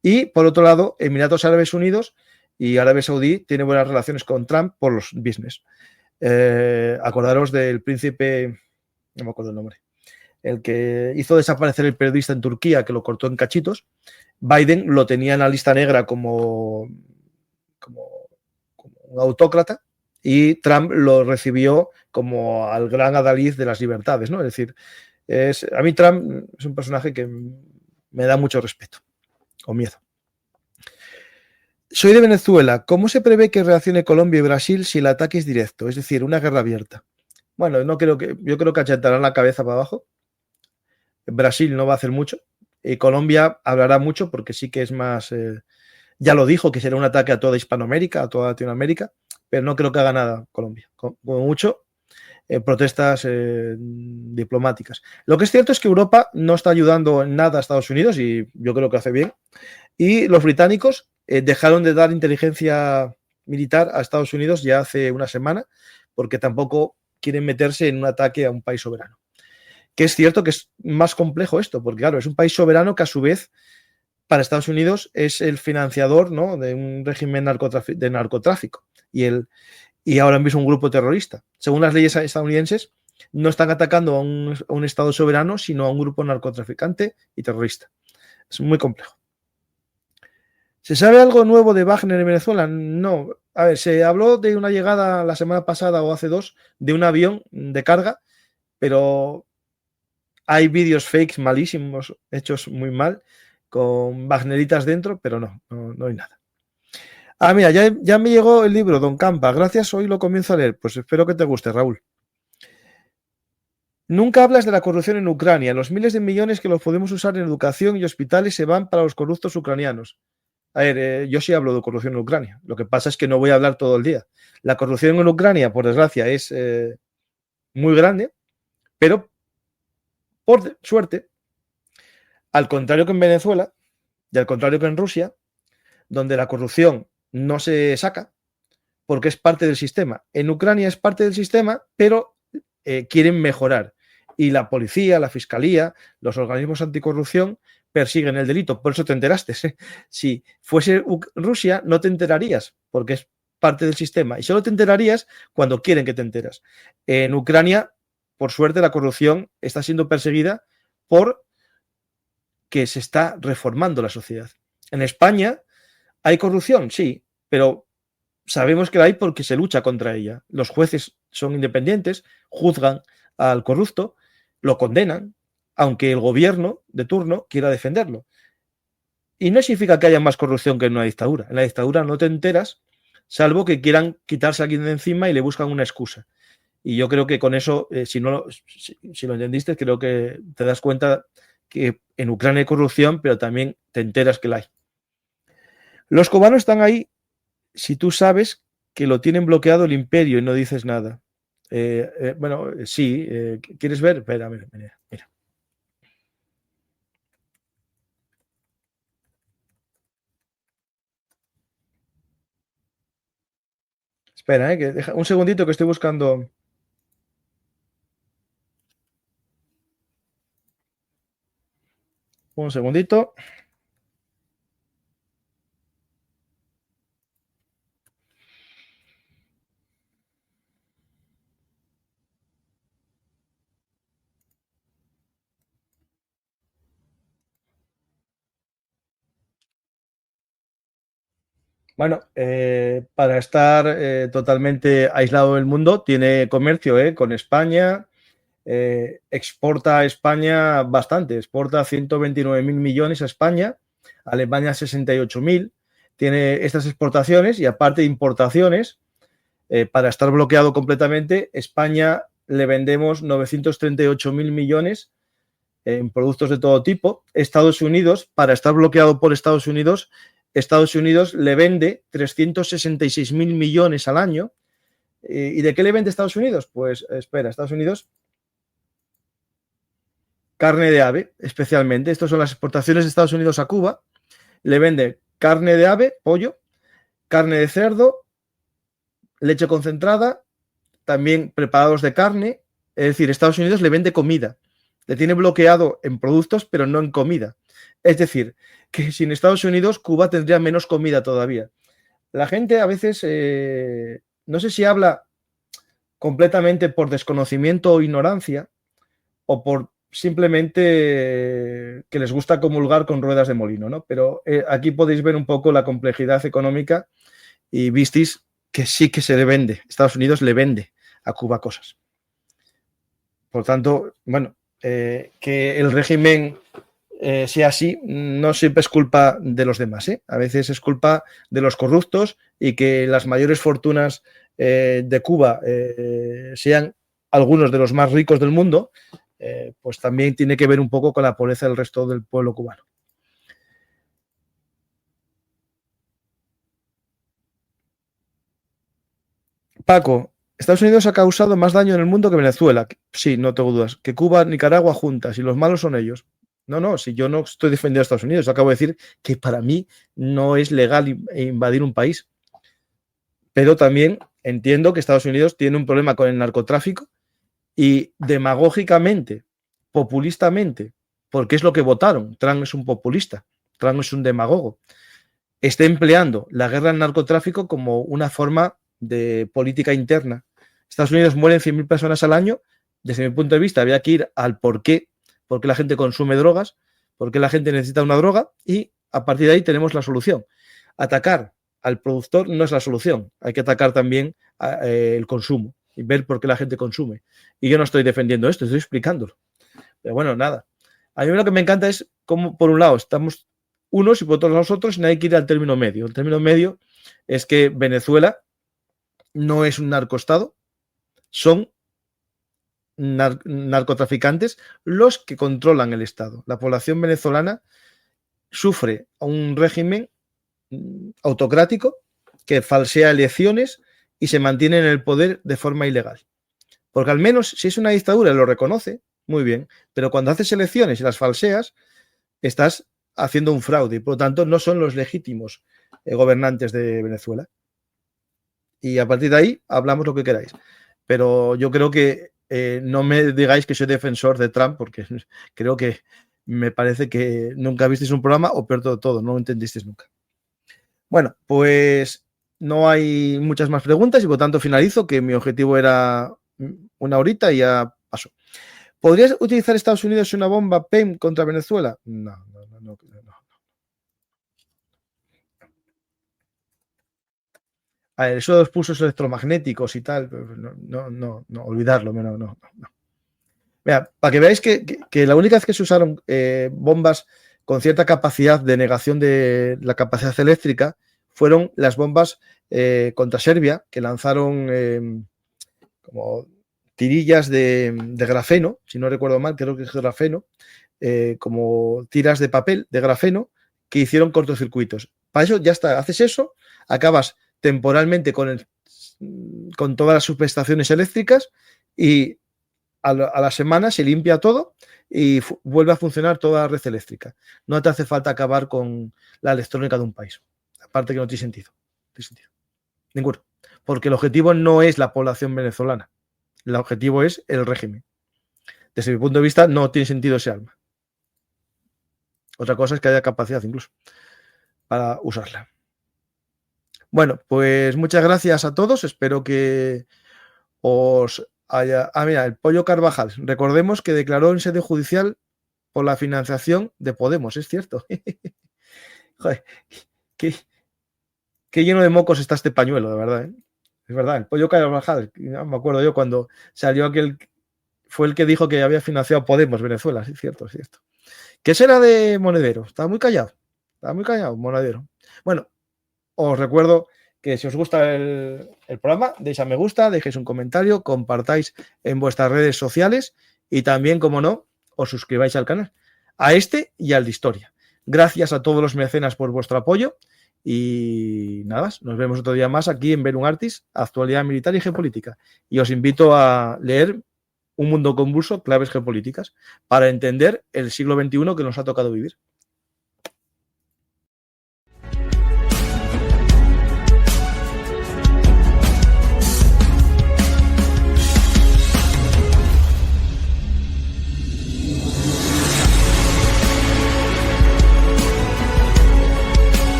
Y por otro lado, Emiratos Árabes Unidos y Arabia Saudí tiene buenas relaciones con Trump por los business. Acordaros del príncipe, no me acuerdo el nombre, el que hizo desaparecer el periodista en Turquía, que lo cortó en cachitos. Biden lo tenía en la lista negra como un autócrata y Trump lo recibió como al gran adalid de las libertades, ¿no? Es decir, a mí Trump es un personaje que me da mucho respeto o miedo. Soy de Venezuela. ¿Cómo se prevé que reaccione Colombia y Brasil si el ataque es directo? Es decir, una guerra abierta. Bueno, yo creo que achatarán la cabeza para abajo. Brasil no va a hacer mucho. Y Colombia hablará mucho porque sí que es más... ya lo dijo, que será un ataque a toda Hispanoamérica, a toda Latinoamérica, pero no creo que haga nada Colombia. Como mucho, protestas diplomáticas. Lo que es cierto es que Europa no está ayudando en nada a Estados Unidos y yo creo que hace bien. Y los británicos dejaron de dar inteligencia militar a Estados Unidos ya hace una semana porque tampoco quieren meterse en un ataque a un país soberano. Que es cierto que es más complejo esto, porque claro, es un país soberano que a su vez para Estados Unidos es el financiador, ¿no?, de un régimen de narcotráfico y ahora mismo un grupo terrorista. Según las leyes estadounidenses, no están atacando a un Estado soberano, sino a un grupo narcotraficante y terrorista. Es muy complejo. ¿Se sabe algo nuevo de Wagner en Venezuela? No. A ver, se habló de una llegada la semana pasada o hace 2 de un avión de carga, pero hay vídeos fakes malísimos, hechos muy mal, con Wagneritas dentro, pero no hay nada. Ah, mira, ya me llegó el libro, Don Campa. Gracias, hoy lo comienzo a leer. Pues espero que te guste, Raúl. Nunca hablas de la corrupción en Ucrania. Los miles de millones que los podemos usar en educación y hospitales se van para los corruptos ucranianos. A ver, yo sí hablo de corrupción en Ucrania. Lo que pasa es que no voy a hablar todo el día. La corrupción en Ucrania, por desgracia, es muy grande, pero por suerte, al contrario que en Venezuela y al contrario que en Rusia, donde la corrupción no se saca porque es parte del sistema. En Ucrania es parte del sistema, pero quieren mejorar. y la policía, la fiscalía, los organismos anticorrupción persiguen el delito. Por eso te enteraste. Si fuese Rusia, no te enterarías, porque es parte del sistema. Y solo te enterarías cuando quieren que te enteras. En Ucrania, por suerte, la corrupción está siendo perseguida por que se está reformando la sociedad. En España hay corrupción, sí, pero sabemos que la hay porque se lucha contra ella. Los jueces son independientes, juzgan al corrupto, lo condenan, aunque el gobierno de turno quiera defenderlo. Y no significa que haya más corrupción que en una dictadura. En la dictadura no te enteras, salvo que quieran quitarse a alguien de encima y le buscan una excusa. Y yo creo que con eso, si lo entendiste, creo que te das cuenta que en Ucrania hay corrupción, pero también te enteras que la hay. Los cubanos están ahí si tú sabes que lo tienen bloqueado el imperio y no dices nada. Bueno, sí, ¿quieres ver? Espera, mira. Espera, que deja un segundito que estoy buscando. Un segundito. Bueno, para estar totalmente aislado del mundo, tiene comercio con España, exporta a España bastante, exporta 129.000 millones a España, Alemania 68.000, tiene estas exportaciones y aparte de importaciones, para estar bloqueado completamente, España le vendemos 938.000 millones en productos de todo tipo. Estados Unidos, para estar bloqueado por Estados Unidos le vende 366.000 millones al año. ¿Y de qué le vende Estados Unidos? Pues espera, Estados Unidos, carne de ave, especialmente. Estas son las exportaciones de Estados Unidos a Cuba. Le vende carne de ave, pollo, carne de cerdo, leche concentrada, también preparados de carne. Es decir, Estados Unidos le vende comida. Le tiene bloqueado en productos, pero no en comida. Es decir, que sin Estados Unidos, Cuba tendría menos comida todavía. La gente a veces, no sé si habla completamente por desconocimiento o ignorancia, o por simplemente que les gusta comulgar con ruedas de molino, ¿no? Pero aquí podéis ver un poco la complejidad económica y visteis que sí que se le vende. Estados Unidos le vende a Cuba cosas. Por tanto, bueno, que el régimen sea así, no siempre es culpa de los demás, a veces es culpa de los corruptos y que las mayores fortunas de Cuba sean algunos de los más ricos del mundo, pues también tiene que ver un poco con la pobreza del resto del pueblo cubano. Paco, Estados Unidos ha causado más daño en el mundo que Venezuela. Sí, no tengo dudas. Que Cuba, Nicaragua juntas y los malos son ellos. No, si yo no estoy defendiendo a Estados Unidos, acabo de decir que para mí no es legal invadir un país. Pero también entiendo que Estados Unidos tiene un problema con el narcotráfico y demagógicamente, populistamente, porque es lo que votaron, Trump es un populista, Trump es un demagogo, está empleando la guerra al narcotráfico como una forma de política interna. Estados Unidos mueren 100.000 personas al año. Desde mi punto de vista, había que ir al por qué la gente consume drogas, por qué la gente necesita una droga y a partir de ahí tenemos la solución. Atacar al productor no es la solución, hay que atacar también el consumo y ver por qué la gente consume. Y yo no estoy defendiendo esto, estoy explicándolo. Pero bueno, nada. A mí lo que me encanta es cómo, por un lado, estamos unos y por otros nosotros, y no hay que ir al término medio. El término medio es que Venezuela no es un narcoestado, son narcotraficantes los que controlan el Estado. La población venezolana sufre un régimen autocrático que falsea elecciones y se mantiene en el poder de forma ilegal. Porque al menos si es una dictadura lo reconoce, muy bien, pero cuando haces elecciones y las falseas, estás haciendo un fraude y por lo tanto no son los legítimos gobernantes de Venezuela. Y a partir de ahí hablamos lo que queráis. Pero yo creo que no me digáis que soy defensor de Trump, porque creo que me parece que nunca visteis un programa, o peor de todo, no lo entendisteis nunca. Bueno, pues no hay muchas más preguntas y por tanto finalizo, que mi objetivo era 1 horita y ya pasó. ¿Podrías utilizar Estados Unidos una bomba PEM contra Venezuela? No. A ver, eso de los pulsos electromagnéticos y tal, no, olvidarlo, no. Mira, para que veáis que la única vez que se usaron bombas con cierta capacidad de negación de la capacidad eléctrica fueron las bombas contra Serbia, que lanzaron como tirillas de grafeno, si no recuerdo mal, creo que es grafeno, como tiras de papel de grafeno que hicieron cortocircuitos. Para eso ya está, haces eso, acabas temporalmente con todas las subestaciones eléctricas y a la semana se limpia todo y vuelve a funcionar toda la red eléctrica. No te hace falta acabar con la electrónica de un país. Aparte que no tiene sentido. Ninguno. Porque el objetivo no es la población venezolana. El objetivo es el régimen. Desde mi punto de vista, no tiene sentido ese arma. Otra cosa es que haya capacidad incluso para usarla. Bueno, pues muchas gracias a todos. Espero que os haya... mira, el Pollo Carvajal. Recordemos que declaró en sede judicial por la financiación de Podemos, es cierto. Joder, qué lleno de mocos está este pañuelo, de verdad, ¿eh? Es verdad, el Pollo Carvajal, me acuerdo yo cuando salió aquel, fue el que dijo que había financiado a Podemos Venezuela, es cierto. ¿Qué será de Monedero? Estaba muy callado, Monedero. Bueno, os recuerdo que si os gusta el programa, deis a me gusta, dejéis un comentario, compartáis en vuestras redes sociales y también, como no, os suscribáis al canal, a este y al de Historia. Gracias a todos los mecenas por vuestro apoyo y nada más, nos vemos otro día más aquí en Verum Artis, Actualidad Militar y Geopolítica. Y os invito a leer Un mundo convulso, claves geopolíticas, para entender el siglo XXI que nos ha tocado vivir.